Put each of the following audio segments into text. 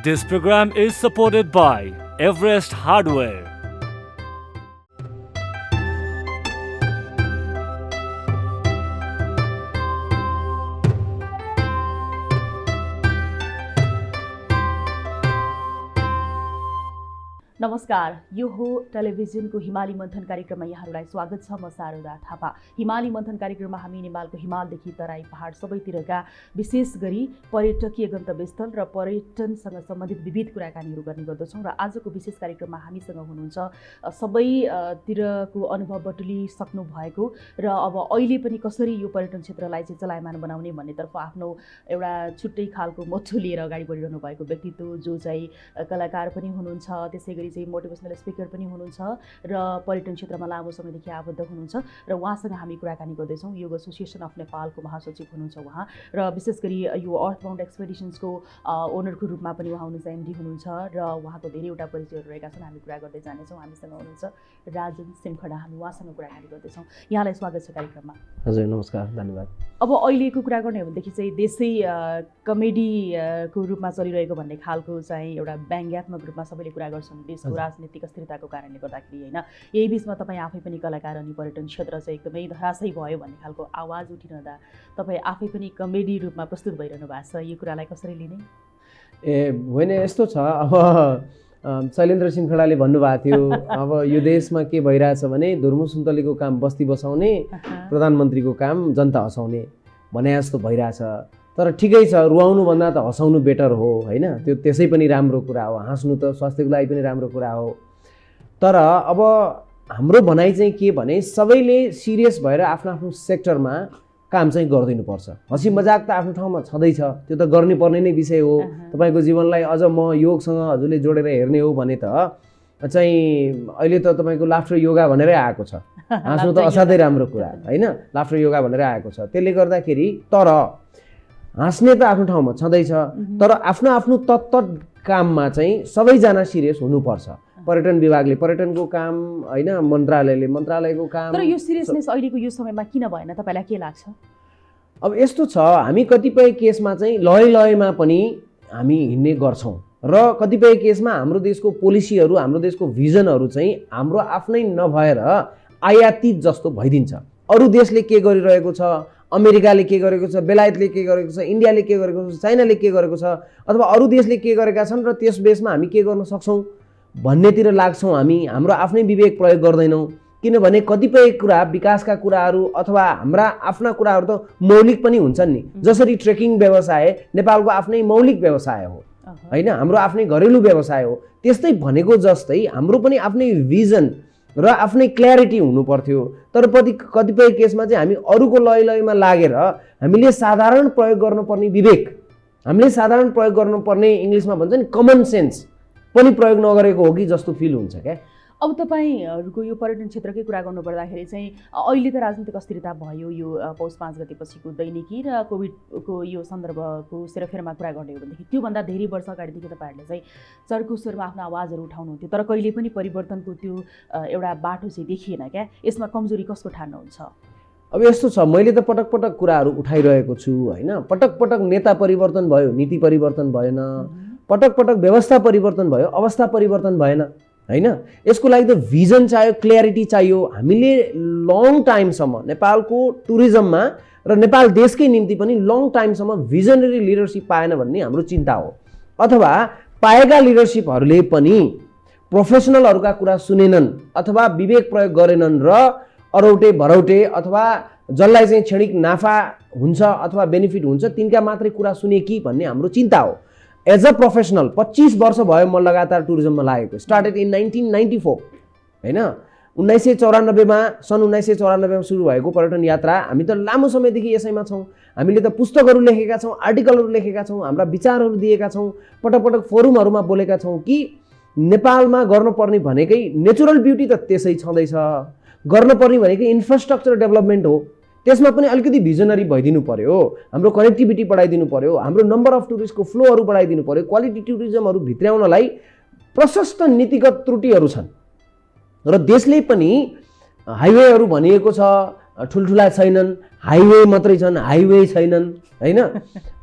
This program is supported by Everest Hardware. नमस्कार, यो हो टेलिभिजनको हिमाली मन्थन कार्यक्रममा यहाँहरूलाई स्वागत छ। म शारदा थापा। हिमाली मन्थन कार्यक्रममा हामी नेपालको हिमालदेखि तराई पहाड सबैतिरका विशेष गरी पर्यटकीय गन्तव्यस्थल र पर्यटनसँग सम्बन्धित विविध कुराकानीहरू गर्ने गर्दछौँ। र आजको विशेष कार्यक्रममा हामीसँग हुनुहुन्छ सबैतिरको अनुभव बटुलिसक्नु भएको र अब अहिले पनि कसरी यो पर्यटन क्षेत्रलाई चाहिँ चलायमान बनाउने भन्नेतर्फ आफ्नो एउटा छुट्टै खालको मोटो लिएर अगाडि बढिरहनु भएको व्यक्तित्व जो चाहिँ कलाकार पनि हुनुहुन्छ, त्यसै गरी चाहिँ मोटिभेसनल स्पिकर पनि हुनुहुन्छ र पर्यटन क्षेत्रमा लामो समयदेखि आबद्ध हुनुहुन्छ र उहाँसँग हामी कुराकानी गर्दैछौँ। योग एसोसिएसन अफ नेपालको महासचिव हुनुहुन्छ उहाँ, र विशेष गरी यो अर्थबाउन्ड एक्सपेडिसन्सको ओनरको रूपमा पनि उहाँ हुनुहुन्छ, एमडी हुनुहुन्छ र उहाँको धेरैवटा परिचयहरू रहेका छन्। हामी कुरा गर्दै जानेछौँ। हामीसँग हुनुहुन्छ राजन सिमखडा, हामी उहाँसँग कुराकानी गर्दैछौँ। यहाँलाई स्वागत छ कार्यक्रममा। हजुर नमस्कार, धन्यवाद। अब अहिलेको कुरा गर्ने हो भनेदेखि चाहिँ देशै कमेडीको रूपमा चलिरहेको भन्ने खालको चाहिँ एउटा व्यङ्ग्यात्मक रूपमा सबैले कुरा गर्छन् देशको राजनीतिक अस्थिरताको कारणले गर्दाखेरि, होइन? यही बिचमा तपाईँ आफै पनि कलाकार अनि पर्यटन क्षेत्र चाहिँ एकदमै धराशयी भयो भन्ने खालको आवाज उठिरहँदा तपाईँ आफै पनि कमेडी रूपमा प्रस्तुत भइरहनु भएको छ। यो कुरालाई कसरी लिने? होइन, यस्तो छ। अब शैलेन्द्र सिमखडाले भन्नुभएको थियो अब यो देशमा के भइरहेछ भने धुर्मु सुन्तलीको काम बस्ती बसाउने, प्रधानमन्त्रीको काम जनता हँसाउने भने जस्तो भइरहेछ। तर ठिकै छ, रुवाउनुभन्दा त हँसाउनु बेटर हो, होइन? त्यो त्यसै पनि राम्रो कुरा हो। हाँस्नु त स्वास्थ्यको लागि पनि राम्रो कुरा हो। तर अब हाम्रो भनाइ चाहिँ के भने सबैले सिरियस भएर आफ्नो आफ्नो सेक्टरमा काम चाहिँ गरिदिनुपर्छ। हँसी मजाक त आफ्नो ठाउँमा छँदैछ, त्यो त गर्नुपर्ने नै विषय हो। तपाईँको जीवनलाई अझ म योगसँग हजुरले जोडेर हेर्ने हो भने त चाहिँ अहिले त तपाईँको लाफ्टर योगा भनेरै आएको छ। हाँस्नु त असाध्यै राम्रो कुरा, होइन? लाफ्टर योगा भनेर आएको छ। त्यसले गर्दाखेरि तर हाँस्ने त आफ्नो ठाउँमा छँदैछ, तर आफ्नो आफ्नो तत्त काममा चाहिँ सबैजना सिरियस हुनुपर्छ। पर्यटन विभागले पर्यटनको काम, होइन, मन्त्रालयले मन्त्रालयको काम। तर यो सिरियसनेस अहिलेको यो समयमा किन भएन तपाईँलाई के लाग्छ? अब यस्तो छ, हामी कतिपय केसमा चाहिँ लयमा पनि हामी हिँड्ने गर्छौँ र कतिपय केसमा हाम्रो देशको पोलिसीहरू, हाम्रो देशको भिजनहरू चाहिँ हाम्रो आफ्नै नभएर आयातित जस्तो भइदिन्छ। अरू देशले के गरिरहेको छ, अमेरिकाले के गरेको छ, बेलायतले के गरेको छ, इन्डियाले के गरेको छ, चाइनाले के गरेको छ, अथवा अरू देशले के गरेका छन् र त्यस बेसमा हामी के गर्न सक्छौँ भन्नेतिर लाग्छौँ। हाम्रो आफ्नै विवेक प्रयोग गर्दैनौँ, किनभने कतिपय कुरा विकासका कुराहरू अथवा हाम्रा आफ्ना कुराहरू त मौलिक पनि हुन्छन् नि। जसरी ट्रेकिङ व्यवसाय नेपालको आफ्नै मौलिक व्यवसाय हो, होइन? हाम्रो आफ्नै घरेलु व्यवसाय हो। त्यस्तै भनेको जस्तै हाम्रो पनि आफ्नै भिजन र आफ्नै क्ल्यारिटी हुनु पर्थ्यो। तर कतिपय केसमा चाहिँ हामी अरूको लयमा लागेर हामीले साधारण प्रयोग गर्नुपर्ने विवेक, हामीले साधारण प्रयोग गर्नुपर्ने इङ्ग्लिसमा भन्छ नि कमन सेन्स पनि प्रयोग नगरेको हो कि जस्तो फिल हुन्छ क्या। अब तपाईँहरूको यो पर्यटन क्षेत्रकै कुरा गर्नुपर्दाखेरि चाहिँ अहिले त राजनीतिक अस्थिरता भयो, यो पौष 5 गतेपछिको दैनिकी र कोभिडको यो सन्दर्भको सेरोफेरमा कुरा गर्ने हो भनेदेखि त्योभन्दा धेरै वर्ष अगाडिदेखि तपाईँहरूले चाहिँ चर्को स्वरमा आफ्नो आवाजहरू उठाउनुहुन्थ्यो, तर कहिले पनि परिवर्तनको त्यो एउटा बाटो चाहिँ देखिएन क्या। यसमा कमजोरी कसको ठान्नुहुन्छ? अब यस्तो छ, मैले त पटक पटक कुराहरू उठाइरहेको छु, होइन? पटक पटक नेता परिवर्तन भयो, नीति परिवर्तन भएन। पटक पटक व्यवस्था परिवर्तन भयो, अवस्था परिवर्तन भएन, होइन? यसको लागि त भिजन चाहियो, क्ल्यारिटी चाहियो। हामीले लङ टाइमसम्म नेपालको टुरिज्ममा र नेपाल देशकै निम्ति पनि लङ टाइमसम्म भिजनरी लिडरसिप पाएन भन्ने हाम्रो चिन्ता हो। अथवा पाएका लिडरसिपहरूले पनि प्रोफेसनलहरूका कुरा सुनेनन् अथवा विवेक प्रयोग गरेनन् र अरौटे भरौटे अथवा जसलाई चाहिँ क्षणिक नाफा हुन्छ अथवा बेनिफिट हुन्छ तिनका मात्रै कुरा सुने कि भन्ने हाम्रो चिन्ता हो। एज अ प्रोफेसनल 25 वर्ष भयो म लगातार टुरिज्ममा लागेको। स्टार्टेड इन 1994, होइन? 1994मा सन् 1994मा सुरु भएको पर्यटन यात्रा। हामी त लामो समयदेखि यसैमा छौँ। हामीले त पुस्तकहरू लेखेका छौँ, आर्टिकलहरू लेखेका छौँ, हाम्रा विचारहरू दिएका छौँ, पटक पटक फोरमहरूमा बोलेका छौँ कि नेपालमा गर्नुपर्ने भनेकै नेचुरल ब्युटी त त्यसै छँदैछ, गर्नुपर्ने भनेकै इन्फ्रास्ट्रक्चर डेभलपमेन्ट हो, त्यसमा पनि अलिकति भिजनरी भइदिनु पर्यो। हाम्रो कनेक्टिभिटी बढाइदिनु पर्यो, हाम्रो नम्बर अफ टुरिस्टको फ्लोहरू बढाइदिनु पर्यो, क्वालिटी टुरिज्महरू भित्र्याउनलाई प्रशस्त नीतिगत त्रुटिहरू छन्। र देशले पनि हाइवेहरू भनिएको छ, ठुल्ठुला छैनन्, हाइवे मात्रै छन्, हाइवे छैनन् होइन।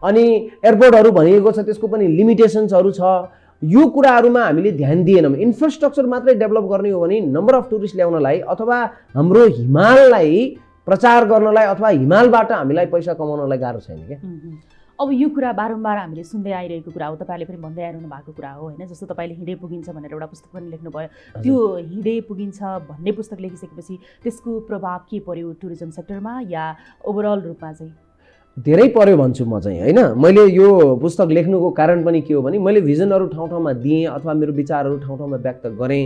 अनि एयरपोर्टहरू भनिएको छ त्यसको पनि लिमिटेसन्सहरू छ। यो कुराहरूमा हामीले ध्यान दिएनौँ। इन्फ्रास्ट्रक्चर मात्रै डेभलप गर्ने हो भने नम्बर अफ टुरिस्ट ल्याउनलाई अथवा हाम्रो हिमाललाई प्रचार गर्नलाई अथवा हिमालबाट हामीलाई पैसा कमाउनलाई गाह्रो छैन क्या। अब यो कुरा बारम्बार हामीले सुन्दै आइरहेको कुरा हो, तपाईँले पनि भन्दै आइरहनु भएको कुरा हो होइन। जस्तो तपाईँले हिँडे पुगिन्छ भनेर एउटा पुस्तक पनि लेख्नुभयो, त्यो हिँडे पुगिन्छ भन्ने पुस्तक लेखिसकेपछि त्यसको प्रभाव के पर्यो टुरिज्म सेक्टरमा या ओभरअल रूपमा चाहिँ? धेरै पर्यो भन्छु म चाहिँ होइन। मैले यो पुस्तक लेख्नुको कारण पनि के हो भने मैले भिजनहरू ठाउँ ठाउँमा दिएँ अथवा मेरो विचारहरू ठाउँ ठाउँमा व्यक्त गरेँ,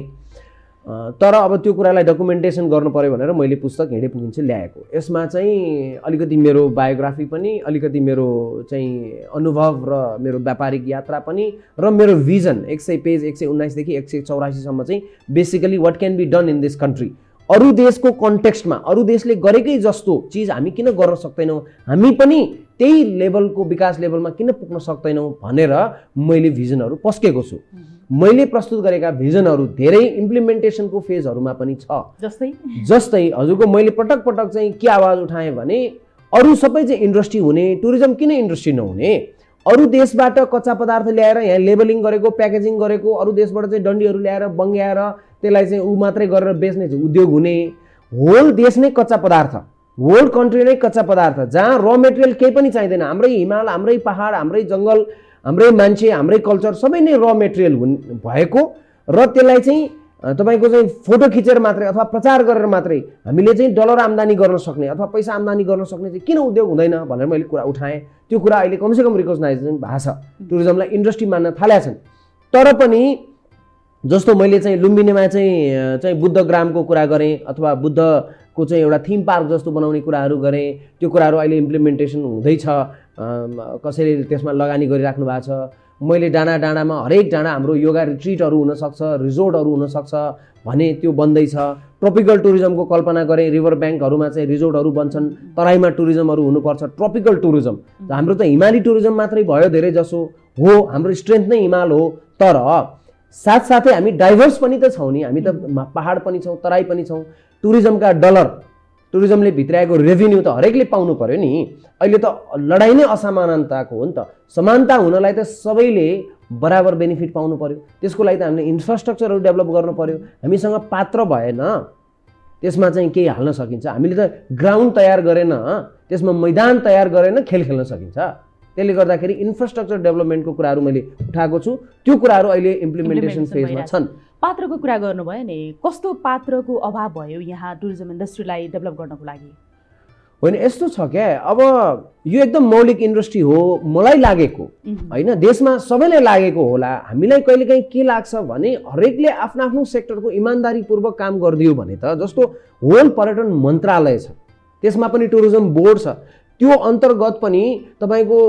तर अब त्यो कुरालाई डकुमेन्टेसन गर्नु पर्यो भनेर मैले पुस्तक हिँडे पुगिन्छ ल्याएको। यसमा चाहिँ अलिकति मेरो बायोग्राफी पनि, अलिकति मेरो चाहिँ अनुभव र मेरो व्यापारिक यात्रा पनि र मेरो भिजन 100 पेज 119 देखि 184 सम्म चाहिँ basically what can be done in this country. अरू देशको कन्टेक्स्टमा अरू देशले गरेकै जस्तो चिज हामी किन गर्न सक्दैनौँ, हामी पनि त्यही लेभलको विकास लेभलमा किन पुग्न सक्दैनौँ भनेर मैले भिजनहरू पस्केको छु। मैले प्रस्तुत गरेका भिजनहरू धेरै इम्प्लिमेन्टेसनको फेजहरूमा पनि छ। जस्तै हजुरको मैले पटक पटक चाहिँ के आवाज उठाएँ भने अरू सबै चाहिँ इन्डस्ट्री हुने, टुरिज्म किन इन्डस्ट्री नहुने? अरू देशबाट कच्चा पदार्थ ल्याएर यहाँ लेबलिङ गरेको, प्याकेजिङ गरेको, अरू देशबाट चाहिँ डन्डीहरू ल्याएर बङ्ग्याएर त्यसलाई चाहिँ ऊ मात्रै गरेर बेच्ने उद्योग हुने। होल देश नै कच्चा पदार्थ, होल कन्ट्री नै कच्चा पदार्थ, जहाँ र मेटेरियल केही पनि चाहिँदैन। हाम्रै हिमाल, हाम्रै पहाड, हाम्रै जङ्गल, हाम्रै मान्छे, हाम्रै कल्चर सबै नै र मेटेरियल भएको र त्यसलाई चाहिँ तपाईँको चाहिँ फोटो खिचेर मात्रै अथवा प्रचार गरेर मात्रै हामीले चाहिँ डलर आम्दानी गर्न सक्ने अथवा पैसा आम्दानी गर्न सक्ने चाहिँ किन उद्योग हुँदैन भनेर मैले कुरा उठाएँ। त्यो कुरा अहिले कमसेकम रिकग्नाइजेसन भएको छ, टुरिज्मलाई इन्डस्ट्री मान्न थालेका छन्। तर पनि जस्तो मैले चाहिँ लुम्बिनीमा चाहिँ बुद्धग्रामको कुरा गरेँ अथवा बुद्धको चाहिँ एउटा थीम पार्क जस्तो बनाउने कुराहरू गरेँ। त्यो कुराहरू अहिले इम्प्लिमेन्टेसन हुँदैछ, कसैले त्यसमा लगानी गरिराख्नु भएको छ। मैले डाँडा डाँडामा हरेक डाँडा हाम्रो योगा रिट्रिटहरू हुनसक्छ, रिजोर्टहरू हुनसक्छ भने त्यो बन्दैछ। ट्रपिकल टुरिज्मको कल्पना गरेँ, रिभर ब्याङ्कहरूमा चाहिँ रिजोर्टहरू बन्छन्, तराईमा टुरिज्महरू हुनुपर्छ, ट्रपिकल टुरिज्म। हाम्रो त हिमाली टुरिज्म मात्रै भयो धेरै जसो हो, हाम्रो स्ट्रेन्थ नै हिमाल हो। तर साथसाथै हामी डाइभर्स पनि त छौँ नि, हामी त पहाड पनि छौँ, तराई पनि छौँ। टुरिज्मका डलर, टुरिज्मले भित्राएको रेभिन्यू त हरेकले पाउनु पर्यो नि। अहिले त लडाइँ नै असमानताको हो नि त। समानता हुनलाई त सबैले बराबर बेनिफिट पाउनु पर्यो। त्यसको लागि त हामीले इन्फ्रास्ट्रक्चरहरू डेभलप गर्नु पर्यो। हामीसँग पात्र भएन त्यसमा चाहिँ केही हाल्न सकिन्छ। हामीले त ग्राउन्ड तयार गरेन, त्यसमा मैदान तयार गरेन खेल खेल्न सकिन्छ। त्यसले गर्दाखेरि इन्फ्रास्ट्रक्चर डेभलपमेन्टको कुराहरू मैले उठाएको छु। त्यो कुराहरू अहिले इम्प्लिमेन्टेसन फेजमा छन्। पात्रको कुरा गर्नुभयो नि, कस्तो पात्रको अभाव भयो यहाँ टुरिज्म इन्डस्ट्रीलाई डेभलप गर्नको लागि? होइन, यस्तो छ क्या, अब यो एकदम मौलिक इन्डस्ट्री हो मलाई लागेको होइन, देशमा सबैलाई लागेको होला। हामीलाई कहिलेकाहीँ के लाग्छ भने हरेकले आफ्नो आफ्नो सेक्टरको इमान्दारीपूर्वक काम गरिदियो भने त, जस्तो होल पर्यटन मन्त्रालय छ, त्यसमा पनि टुरिज्म बोर्ड छ, त्यो अन्तर्गत पनि तपाईँको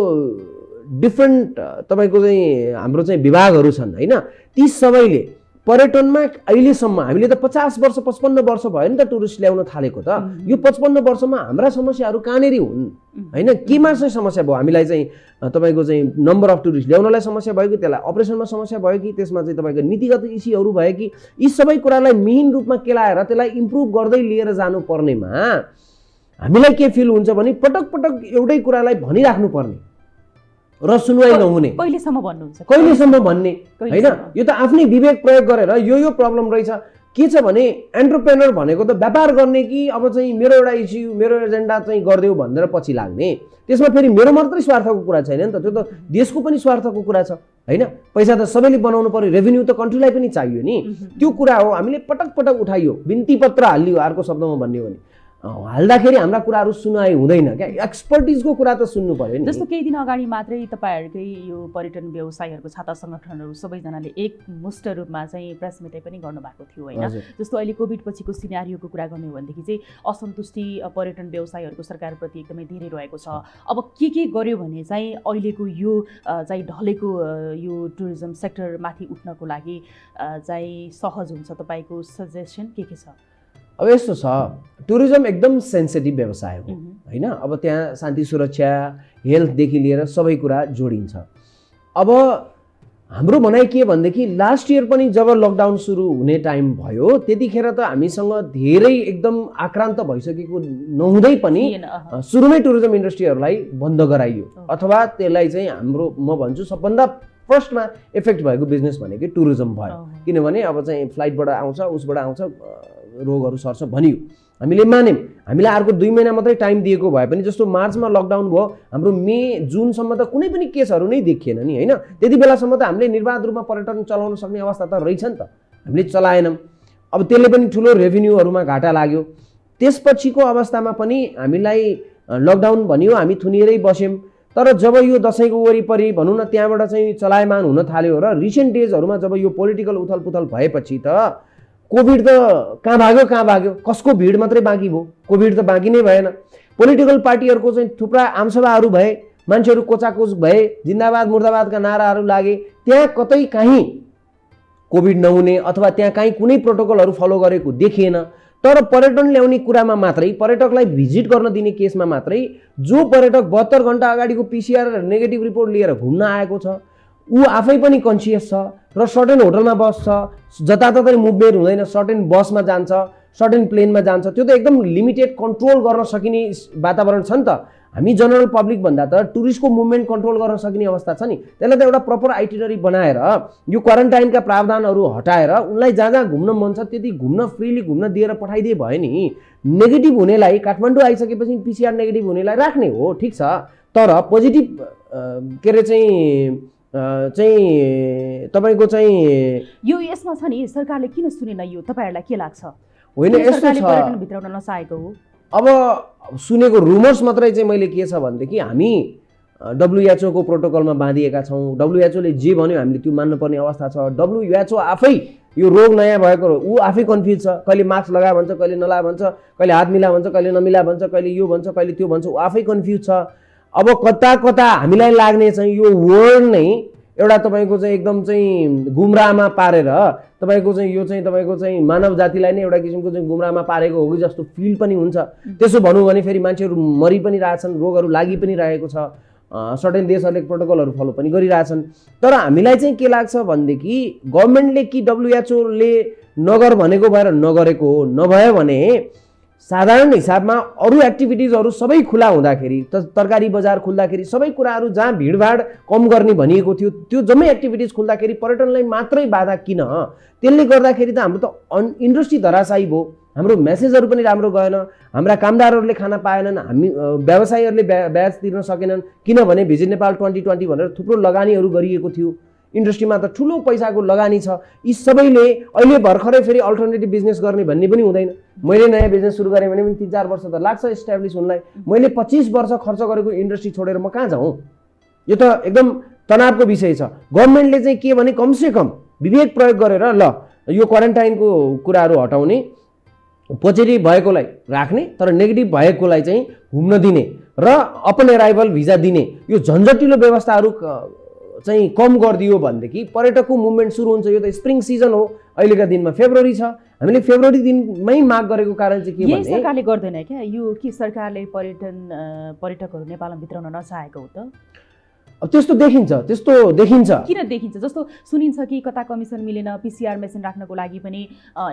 डिफ्रेन्ट तपाईँको चाहिँ हाम्रो चाहिँ विभागहरू छन् होइन। ती सबैले पर्यटनमा अहिलेसम्म हामीले त 50 वर्ष 55 वर्ष भयो नि त टुरिस्ट ल्याउन थालेको त। यो 55 वर्षमा हाम्रा समस्याहरू कहाँनेरि हुन् होइन, केमा चाहिँ समस्या भयो? हामीलाई चाहिँ तपाईँको चाहिँ नम्बर अफ टुरिस्ट ल्याउनलाई समस्या भयो कि त्यसलाई अपरेसनमा समस्या भयो कि त्यसमा चाहिँ तपाईँको नीतिगत इस्युहरू भयो कि? यी सबै कुरालाई मिहिन रूपमा केलाएर त्यसलाई इम्प्रुभ गर्दै लिएर जानुपर्नेमा हामीलाई के फिल हुन्छ भने पटक पटक एउटै कुरालाई भनिराख्नु पर्ने र सुनवाई नहुने। कहिलेसम्म भन्नुहुन्छ? कहिलेसम्म भन्ने होइन, यो त आफ्नै विवेक प्रयोग गरेर यो प्रब्लम रहेछ। के छ भने एन्टरप्रेनर भनेको त व्यापार गर्ने कि अब चाहिँ मेरो एउटा इस्यु, मेरो एजेन्डा चाहिँ गरिदेऊ भनेर पछि लाग्ने। त्यसमा फेरि मेरो मात्रै स्वार्थको कुरा छैन नि त, त्यो त देशको पनि स्वार्थको कुरा छ होइन। पैसा त सबैले बनाउनु पर्यो, रेभिन्यू त कन्ट्रीलाई पनि चाहियो नि। त्यो कुरा हो, हामीले पटक पटक उठाइयो, बिन्ती पत्र हालियो अर्को शब्दमा भन्ने हो भने। हाल्दाखेरि हाम्रा कुराहरू सुनाइ हुँदैन क्या, एक्सपर्टिजको कुरा त सुन्नु पर्यो नि। जस्तो केही दिन अगाडि मात्रै तपाईँहरूकै यो पर्यटन व्यवसायीहरूको छाता सङ्गठनहरू सबैजनाले एकमुष्ट रूपमा चाहिँ प्रेस मिटै पनि गर्नुभएको थियो होइन। जस्तो अहिले कोभिड पछिको सिनारियोको कुरा गर्ने हो भनेदेखि चाहिँ असन्तुष्टि पर्यटन व्यवसायीहरूको सरकारप्रति एकदमै धेरै रहेको छ। अब के गर्यो भने चाहिँ अहिलेको यो चाहिँ ढलेको यो टुरिज्म सेक्टरमाथि उठ्नको लागि चाहिँ सहज हुन्छ? तपाईँको सजेसन के छ? अब यस्तो छ, टुरिज्म एकदम सेन्सिटिभ व्यवसाय हो होइन। अब त्यहाँ शान्ति सुरक्षा हेल्थदेखि लिएर सबै कुरा जोडिन्छ। अब हाम्रो भनाइ के भनेदेखि लास्ट इयर पनि जब लकडाउन सुरु हुने टाइम भयो त्यतिखेर त हामीसँग धेरै एकदम आक्रान्त भइसकेको नहुँदै पनि सुरुमै टुरिज्म इन्डस्ट्रीहरूलाई बन्द गराइयो अथवा त्यसलाई चाहिँ हाम्रो म भन्छु सबभन्दा फर्स्टमा इफेक्ट भएको बिजनेस भनेकै टुरिज्म भयो किनभने अब चाहिँ फ्लाइटबाट आउँछ उसबाट आउँछ रोगहरू सर्छ भनियो हामीले मान्यौँ हामीलाई अर्को 2 महिना मात्रै टाइम दिएको भए पनि जस्तो मार्चमा लकडाउन भयो हाम्रो मे जुनसम्म त कुनै पनि केसहरू नै देखिएन नि होइन त्यति बेलासम्म त हामीले निर्बाध रूपमा पर्यटन चलाउन सक्ने अवस्था त रहेछ नि त हामीले चलाएनौँ अब त्यसले पनि ठुलो रेभेन्यूहरूमा घाटा लाग्यो त्यसपछिको अवस्थामा पनि हामीलाई लकडाउन भनियो हामी थुनिएरै बस्यौँ तर जब यो दशैंको वरिपरि भनौँ न त्यहाँबाट चाहिँ चलायमान हुन थाल्यो र रिसेन्ट डेजहरूमा जब यो पोलिटिकल उथलपुथल भएपछि त कोभिड त कहाँ भाग्यो कसको भिड मात्रै बाँकी भयो कोभिड त बाँकी नै भएन पोलिटिकल पार्टीहरूको चाहिँ थुप्रा आमसभाहरू भए मान्छेहरू कोचाकोच भए जिन्दाबाद मुर्दाबादका नाराहरू लागे त्यहाँ कतै काहीँ कोभिड नहुने अथवा त्यहाँ काहीँ कुनै प्रोटोकलहरू फलो गरेको देखिएन तर पर्यटन ल्याउने कुरामा मात्रै पर्यटकलाई भिजिट गर्न दिने केसमा मात्रै जो पर्यटक 72 घण्टा अगाडिको पिसिआर नेगेटिभ रिपोर्ट लिएर घुम्न आएको छ ऊ आफै पनि कन्सियस छ र सर्टेन होटलमा बस्छ जताततै मुभमेन्ट हुँदैन सर्टेन बसमा जान्छ सर्टेन प्लेनमा जान्छ त्यो त एकदम लिमिटेड कन्ट्रोल गर्न सकिने वातावरण छ नि त हामी जनरल पब्लिक भन्दा त टुरिस्टको मुभमेन्ट कन्ट्रोल गर्न सकिने अवस्था छ नि त्यसलाई त एउटा प्रपर आइटिनरी बनाएर यो क्वारेन्टाइनका प्रावधानहरू हटाएर उनलाई जहाँ जहाँ घुम्न मन छ त्यति घुम्न फ्रीली घुम्न दिएर पठाइदिए भयो नि नेगेटिभ हुनेलाई काठमाडौँ आइसकेपछि पिसिआर नेगेटिभ हुनेलाई राख्ने हो ठिक छ तर पोजिटिभ के अरे चाहिँ तपाईको चाहिँ यो यसमा छ नि सरकारले किन सुनेन यो तपाईहरुलाई के लाग्छ होइन यस्तो छ पर्यटन भित्राउन नचाहेको हो अब सुनेको रुमर्स मात्रै चाहिँ मैले के छ भनेदेखि हामी WHO को प्रोटोकलमा बाँधिएका छौं WHO ले जे भन्यो हामीले त्यो मान्नुपर्ने अवस्था छ WHO आफै यो रोग नयाँ भएको ऊ आफै कन्फ्युज छ कहिले मास्क लगा भन्छ कहिले नला भन्छ कहिले हात मिला भन्छ कहिले नमिला भन्छ कहिले यो भन्छ कहिले त्यो भन्छ ऊ आफै कन्फ्युज छ अब कता कता हामीलाई लाग्ने चाहिँ यो वर्ल्ड नै एउटा तपाईको चाहिँ एकदम चाहिँ गुमराहमा पारेर तपाईको चाहिँ यो चाहिँ तपाईको चाहिँ मानव जातिलाई नै एउटा किसिमको चाहिँ गुमराहमा पारेको हो कि जस्तो फिल पनि हुन्छ त्यसो भनौँ भने फेरि मान्छेहरू मरि पनि रहेछन् रोगहरू लागि पनि रहेको छ सर्टेन देशहरूले प्रोटोकलहरू फलो पनि गरिरहेछन् तर हामीलाई चाहिँ के लाग्छ भनेदेखि गभर्नमेन्टले कि WHO ले नगर भनेको भएर नगरेको हो नभए भने साधारण हिसाबमा अरु एक्टिभिटिजहरू सबै खुला हुँदाखेरि तरकारी बजार खुल्दाखेरि सबै कुराहरू जहाँ भिडभाड कम गर्ने भनिएको थियो त्यो जम्मै एक्टिभिटिज खुल्दाखेरि पर्यटनलाई मात्रै बाधा किन त्यसले गर्दाखेरि त हाम्रो त इन्डस्ट्री धराशायी भयो हाम्रो मेसेजहरू पनि राम्रो गएन हाम्रा कामदारहरूले खाना पाएनन् हामी व्यवसायीहरूले ब्याज तिर्न सकेनन् किनभने भिजिट नेपाल 2020 भनेर थुप्रो लगानीहरू गरिएको थियो इन्डस्ट्रीमा त ठुलो पैसाको लगानी छ यी सबैले अहिले भर्खरै फेरि अल्टरनेटिभ बिजनेस गर्ने भन्ने पनि हुँदैन मैले नयाँ बिजनेस सुरु गरेँ भने पनि 3-4 वर्ष त लाग्छ एस्टाब्लिश हुनलाई मैले 25 वर्ष खर्च गरेको इन्डस्ट्री छोडेर म कहाँ जाउँ यो त एकदम तनावको विषय छ गभर्नमेन्टले चाहिँ के भने कमसे कम विवेक प्रयोग गरेर ल यो क्वारेन्टाइनको कुराहरू हटाउने पोजिटिभ भएकोलाई राख्ने तर नेगेटिभ भएकोलाई चाहिँ घुम्न दिने र अपन एराइभल भिजा दिने यो झन्झटिलो व्यवस्थाहरू चाहिँ कम गरिदियो भनेदेखि पर्यटकको मुभमेन्ट सुरु हुन्छ यो त स्प्रिङ सिजन हो अहिलेका दिनमा फेब्रुअरी छ हामीले फेब्रुअरी दिनमै माग गरेको कारण चाहिँ के भने सरकारले गर्दैन क्या यो कि सरकारले पर्यटकहरू नेपालमा भित्राउन नचाहेको हो त अब त्यस्तो देखिन्छ किन देखिन्छ जस्तो सुनिन्छ कि कता कमिसन मिलेन पिसिआर मेसिन राख्नको लागि पनि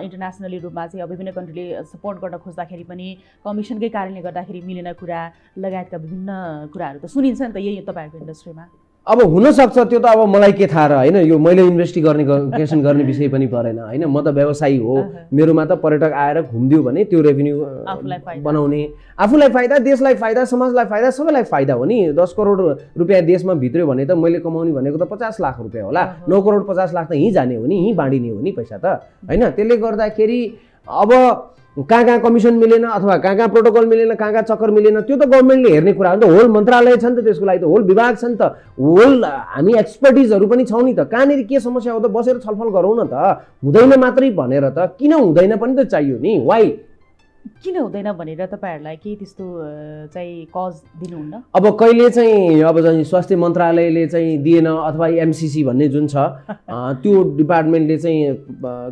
इन्टरनेसनली रूपमा चाहिँ विभिन्न कन्ट्रीले सपोर्ट गर्न खोज्दाखेरि पनि कमिसनकै कारणले गर्दाखेरि मिलेन कुरा लगायतका विभिन्न कुराहरू त सुनिन्छ नि त यही तपाईहरुको इन्डस्ट्रीमा अब हुन सक्छ त्यो त अब मलाई के थाहा र हैन यो मैले इन्भेस्टिगेसन गर्ने विषय पनि परेन हैन म त व्यवसायी हो मेरोमा त पर्यटक आएर घुम्दियो भने त्यो रेभेन्यू बनाउने आफूलाई फाइदा देशलाई फाइदा समाजलाई फाइदा सबैलाई फाइदा हो नि 10 करोड रुपैयाँ देशमा भित्र्यो भने त मैले कमाउने भनेको त 50 लाख रुपैयाँ होला 9 करोड 50 लाख त यही जाने हो नि यही बाँडिने हो नि पैसा त हैन त्यसले गर्दाखेरि अब कहाँ कमिसन मिलेन अथवा कहाँ प्रोटोकल मिलेन कहाँ चक्कर मिलेन त्यो त गभर्नमेन्टले हेर्ने कुरा हो नि त होल मन्त्रालय छ नि त त्यसको लागि त होल विभाग छ नि त होल हामी एक्सपर्टिजहरू पनि छौँ नि त कहाँनिर के समस्या हो त बसेर छलफल गरौँ न त हुँदैन मात्रै भनेर त किन हुँदैन पनि त चाहियो नि वाइ किन हुँदैन भनेर तपाईहरुलाई के त्यस्तो चाहिँ कज दिनुहुन्न अब कहिले चाहिँ अब चाहिँ स्वास्थ्य मन्त्रालयले चाहिँ दिएन अथवा एमसीसी भन्ने जुन छ त्यो डिपार्टमेन्टले चाहिँ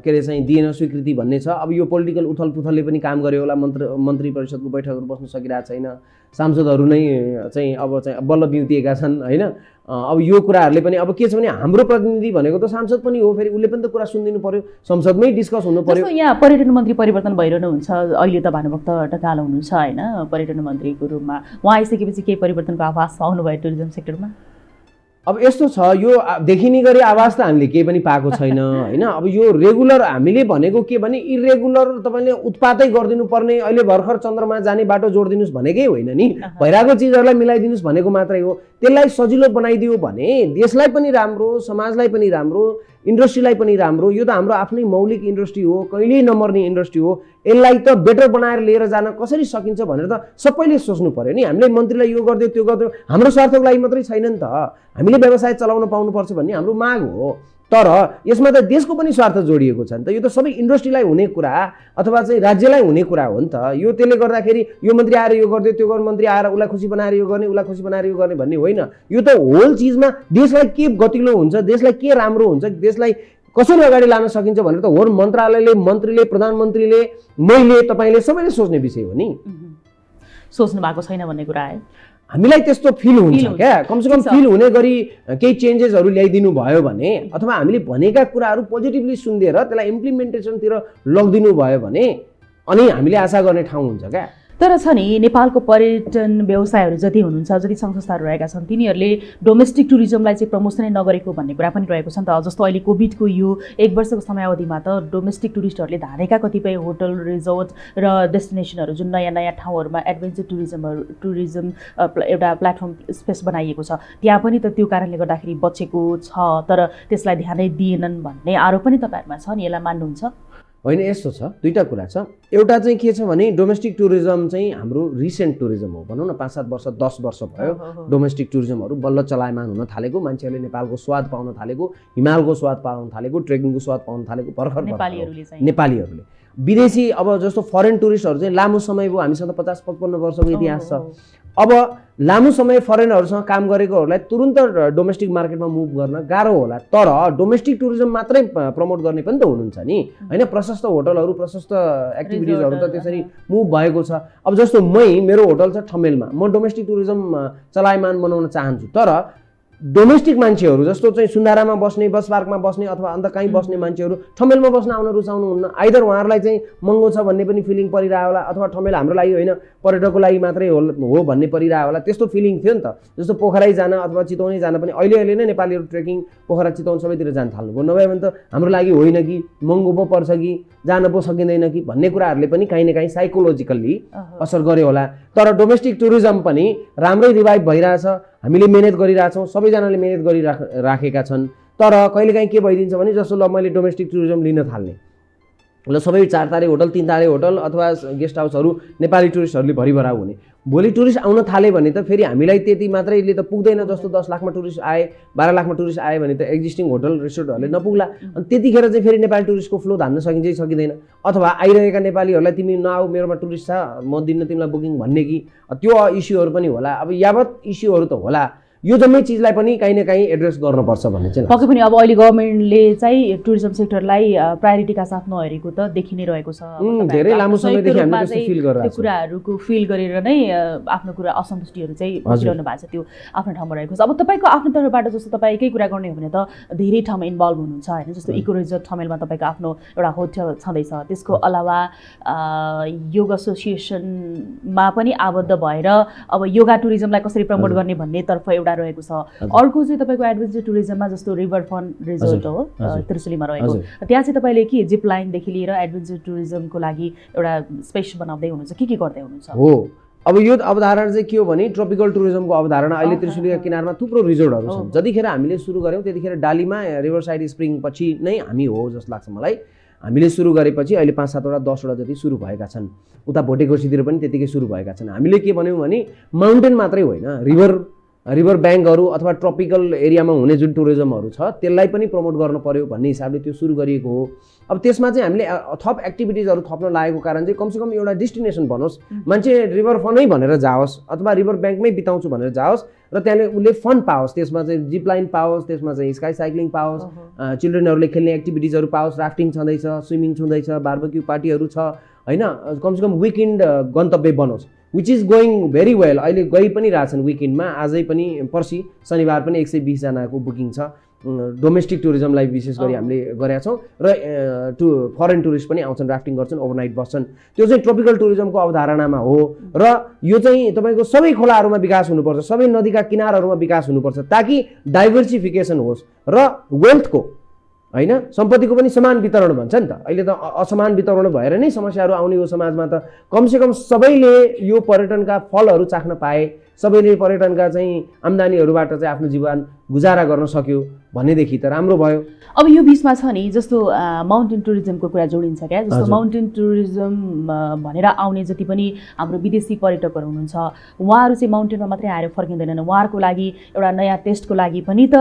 के अरे चाहिँ दिएन स्वीकृति भन्ने छ अब यो पोलिटिकल उथलपुथलले पनि काम गर्यो होला मन्त्री परिषदको बैठकहरू बस्न सकिरहेको छैन सांसदहरू नै चाहिँ अब चाहिँ बल्ल बिउतिएका छन् हैन अब यो कुराहरूले पनि अब के छ भने हाम्रो प्रतिनिधि भनेको त सांसद पनि हो, फेरि उसले पनि त कुरा सुनिदिनु पर्यो, संसदमै डिस्कस हुनु पर्यो। जस्तो यहाँ पर्यटन मन्त्री परिवर्तन भइरहनु हुन्छ, अहिले त भानुभक्त ढकाल हुनुहुन्छ होइन पर्यटन मन्त्रीको रूपमा, उहाँ आइसकेपछि केही परिवर्तनको आभास पाउनुभयो टुरिज्म सेक्टरमा? अब यस्तो छ, यो देखिने गरी आवाज त हामीले केही पनि पाएको छैन होइन। अब यो रेगुलर हामीले भनेको के भने इरेगुलर तपाईँले उत्पातै गरिदिनु पर्ने, अहिले भर्खर चन्द्रमा जाने बाटो जोडिदिनुहोस् भनेकै होइन नि, भइरहेको चिजहरूलाई मिलाइदिनुहोस् भनेको मात्रै हो। त्यसलाई सजिलो बनाइदियो भने देशलाई पनि राम्रो, समाजलाई पनि राम्रो, इन्डस्ट्रीलाई पनि राम्रो। यो त हाम्रो आफ्नै मौलिक इन्डस्ट्री हो, कहिल्यै नमर्ने इन्डस्ट्री हो, यसलाई त बेटर बनाएर लिएर जान कसरी सकिन्छ भनेर त सबैले सोच्नु पर्यो नि। हामीले मन्त्रीलाई यो गरिदियो त्यो गरिदियो, हाम्रो स्वार्थको लागि मात्रै छैन नि त, हामीले व्यवसाय चलाउन पाउनुपर्छ भन्ने हाम्रो माग हो। तर यसमा त देशको पनि स्वार्थ जोडिएको छ नि त, यो त सबै इन्डस्ट्रीलाई हुने कुरा अथवा चाहिँ राज्यलाई हुने कुरा हो नि त। यो त्यसले गर्दाखेरि यो मन्त्री आएर यो गरिदियो, त्यो गर्ने मन्त्री आएर उसलाई खुसी बनाएर यो गर्ने, उसलाई खुसी बनाएर यो गर्ने भन्ने होइन। यो त होल चिजमा देशलाई के गतिलो हुन्छ, देशलाई के राम्रो हुन्छ, देशलाई कसरी अगाडि लान सकिन्छ भनेर त होल मन्त्रालयले, मन्त्रीले, प्रधानमन्त्रीले, मैले, तपाईँले सबैले सोच्ने विषय हो नि। सोच्नु भएको छैन भन्ने कुरा है, हामीलाई त्यस्तो फिल हुन्छ क्या। कमसेकम फिल हुने गरी केही चेन्जेसहरू ल्याइदिनु भयो भने, अथवा हामीले भनेका कुराहरू पोजिटिभली सुनिदिएर त्यसलाई इम्प्लिमेन्टेसनतिर लगिदिनु भयो भने अनि हामीले आशा गर्ने ठाउँ हुन्छ क्या। तर छ नि नेपालको पर्यटन व्यवसायहरू जति हुनुहुन्छ, जति सङ्घ संस्थाहरू रहेका छन्, तिनीहरूले डोमेस्टिक टुरिज्मलाई चाहिँ प्रमोसनै नगरेको भन्ने कुरा पनि रहेको छ नि त। जस्तो अहिले कोभिडको यो 1 वर्षको समयावधिमा त डोमेस्टिक टुरिस्टहरूले धारेका कतिपय होटल, रिजोर्ट र डेस्टिनेसनहरू जुन नयाँ नयाँ ठाउँहरूमा एडभेन्चर टुरिज्म एउटा प्लेटफर्म स्पेस बनाइएको छ, त्यहाँ पनि त त्यो कारणले गर्दाखेरि बचेको छ, तर त्यसलाई ध्यानै दिएनन् भन्ने आरोप पनि तपाईँहरूमा छ नि, यसलाई मान्नुहुन्छ? होइन, यस्तो छ, दुईवटा कुरा छ। एउटा चाहिँ के छ भने डोमेस्टिक टुरिज्म चाहिँ हाम्रो रिसेन्ट टुरिज्म हो, भनौँ न 5-7 वर्ष 10 वर्ष भयो डोमेस्टिक टुरिज्महरू बल्ल चलायमान हुन थालेको, मान्छेहरूले नेपालको स्वाद पाउन थालेको, हिमालको स्वाद पाउन थालेको, ट्रेकिङको स्वाद पाउन थालेको भर्खर नेपालीहरूले। विदेशी अब जस्तो फरेन टुरिस्टहरू चाहिँ लामो समय भयो, हामीसँग 50-55 वर्षको इतिहास छ। अब लामो समय फरेनरहरूसँग काम गरेकोहरूलाई तुरुन्त डोमेस्टिक मार्केटमा मुभ गर्न गाह्रो होला, तर डोमेस्टिक टुरिज्म मात्रै प्रमोट गर्ने पनि त हुनुहुन्छ नि होइन। प्रशस्त होटलहरू, प्रशस्त एक्टिभिटिजहरू त त्यसरी मुभ भएको छ। अब जस्तो मेरो होटल छ ठमेलमा, म डोमेस्टिक टुरिज्म चलायमान बनाउन चाहन्छु, तर डोमेस्टिक मान्छेहरू जस्तो चाहिँ सुन्दारामा बस्ने, बस पार्कमा बस्ने अथवा अन्त कहीँ बस्ने मान्छेहरू ठमेलमा बस्न आउन रुचाउनुहुन्न। आइदर उहाँहरूलाई चाहिँ महँगो छ भन्ने पनि फिलिङ परिरह्यो होला, अथवा ठमेल हाम्रो लागि होइन पर्यटकको लागि मात्रै हो भन्ने परिरह्यो होला, त्यस्तो फिलिङ थियो नि त। जस्तो पोखरै जान अथवा चितवनै जान पनि अहिले नै नेपालीहरू ट्रेकिङ पोखरा, चितवन सबैतिर जान थाल्नुभयो। नभए भने त हाम्रो लागि होइन कि, महँगो पो पर्छ कि, जान पो सकिँदैन कि भन्ने कुराहरूले पनि काहीँ न काहीँ साइकोलोजिकल्ली असर गर्यो होला। तर डोमेस्टिक टुरिज्म पनि राम्रै रिभाइभ भइरहेछ, हामीले मेहनत गरिरहेछौँ, सबैजनाले मेहनत गरिराखेका छन्। तर कहिलेकाहीँ के भइदिन्छ भने जस्तो ल मैले डोमेस्टिक टुरिज्म लिन थाल्ने, ल सबै 4 तारे होटल, 3 तारे होटल अथवा गेस्ट हाउसहरू नेपाली टुरिस्टहरूले भरिभराउ हुने, भोलि टुरिस्ट आउन थाले भने त फेरि हामीलाई त्यति मात्रैले त पुग्दैन। जस्तो 10 लाखमा टुरिस्ट आए, 12 लाखमा टुरिस्ट आए भने त एक्जिस्टिङ होटल रिसोर्टहरूले नपुग्ला। अनि त्यतिखेर चाहिँ फेरि नेपाली टुरिस्टको फ्लो धान्न सकिन्छ सकिँदैन, अथवा आइरहेका नेपालीहरूलाई तिमी नआऊ मेरोमा टुरिस्ट छ म दिन्न तिमीलाई बुकिङ भन्ने कि, त्यो इस्युहरू पनि होला। अब यावत इस्युहरू त होला, यो जम्मै चिजलाई पनि काहीँ न काहीँ एड्रेस गर्नुपर्छ भन्ने चाहिँ पक्कै पनि। अब अहिले गभर्मेन्टले चाहिँ टुरिज्म सेक्टरलाई प्रायोरिटीका साथ नहेरेको त देखि नै रहेको छ। धेरै लामो समयदेखि हामीले त्यस्तो फिल गरिरहेको त्यो कुराहरूको फिल गरेर नै आफ्नो कुरा असन्तुष्टिहरू चाहिँ उठिरहनु भएको छ, त्यो आफ्नो ठाउँमा रहेको छ। अब तपाईँको आफ्नो तर्फबाट जस्तो तपाईँकै कुरा गर्ने हो भने त धेरै ठाउँमा इन्भल्भ हुनुहुन्छ होइन। जस्तो इको रिजोर्ट ठमेलमा तपाईँको आफ्नो एउटा होटल छँदैछ, त्यसको अलावा योग एसोसिएसनमा पनि आबद्ध भएर अब योगा टुरिज्मलाई कसरी प्रमोट गर्ने भन्नेतर्फ एउटा रहेको छ। अर्को चाहिँ तपाईँको एडभेन्चर टुरिज्ममा जस्तो रिभर फ्रन्ट रिजोर्ट हो त्रिशुलीमा रहेको, त्यहाँ चाहिँ तपाईँले के जिप लाइनदेखि लिएर एडभेन्चर टुरिज्मको लागि एउटा स्पेस बनाउँदै हुनुहुन्छ, के गर्दै हुनुहुन्छ? हो, अब यो अवधारणा चाहिँ के हो भने ट्रोपिकल टुरिज्मको अवधारणा अहिले त्रिशुलीका किनारमा थुप्रो रिजोर्टहरू छन्। जतिखेर हामीले सुरु गऱ्यौँ त्यतिखेर डालीमा रिभर साइड स्प्रिङ पछि नै हामी हो जस्तो लाग्छ मलाई। हामीले सुरु गरेपछि अहिले 5-7 वटा 10 वटा जति सुरु भएका छन्, उता भोटेकोसीतिर पनि त्यतिकै सुरु भएका छन्। हामीले के भन्यौँ भने माउन्टेन मात्रै होइन, रिभर ब्याङ्कहरू अथवा ट्रपिकल एरियामा हुने जुन टुरिज्महरू छ त्यसलाई पनि प्रमोट गर्नु पर्यो भन्ने हिसाबले त्यो सुरु गरिएको हो। अब त्यसमा चाहिँ हामीले थप एक्टिभिटिजहरू थप्न लागेको कारण चाहिँ कमसेकम एउटा डेस्टिनेसन बनोस्, मान्छे रिभर फनै भनेर जाओस् अथवा रिभर ब्याङ्कमै बिताउँछु भनेर जाओस् र त्यहाँले उसले फन पाओस्, त्यसमा चाहिँ जिप लाइन पाओस्, त्यसमा चाहिँ स्काई साइक्लिङ पाओस्, चिल्ड्रेनहरूले खेल्ने एक्टिभिटिजहरू पाओस्, राफ्टिङ छँदैछ, स्विमिङ छँदैछ, बार्बेक्यू पार्टीहरू छ होइन। कमसेकम विकेन्ड गन्तव्य बनोस् which is going very well. अहिले गइ पनि रहेछन् विकेन्डमा, आजै पनि पर्सि शनिबार पनि 120 जनाको बुकिङ छ। डोमेस्टिक टुरिज्मलाई विशेष गरी हामीले गरेका छौँ र फरेन टुरिस्ट पनि आउँछन्, राफ्टिङ गर्छन्, ओभरनाइट बस्छन्। त्यो चाहिँ ट्रोपिकल टुरिज्मको अवधारणामा हो र यो चाहिँ तपाईँको सबै खोलाहरूमा विकास हुनुपर्छ, सबै नदीका किनारहरूमा विकास हुनुपर्छ ताकि डाइभर्सिफिकेसन होस् र वेल्थको होइन सम्पत्तिको पनि समान वितरण भन्छ नि त। अहिले त असमान वितरण भएर नै समस्याहरू आउने हो समाजमा त। कमसेकम सबैले यो पर्यटनका फलहरू चाख्न पाए, सबैले पर्यटनका चाहिँ आम्दानीहरूबाट चाहिँ आफ्नो जीवन गुजारा गर्न सक्यो भनेदेखि त राम्रो भयो। अब यो बिचमा छ नि जस्तो माउन्टेन टुरिज्मको कुरा जोडिन्छ क्या, जस्तो माउन्टेन टुरिज्म भनेर आउने जति पनि हाम्रो विदेशी पर्यटकहरू हुनुहुन्छ उहाँहरू चाहिँ माउन्टेनमा मात्रै आएर फर्किँदैनन्। उहाँहरूको लागि एउटा नयाँ टेस्टको लागि पनि त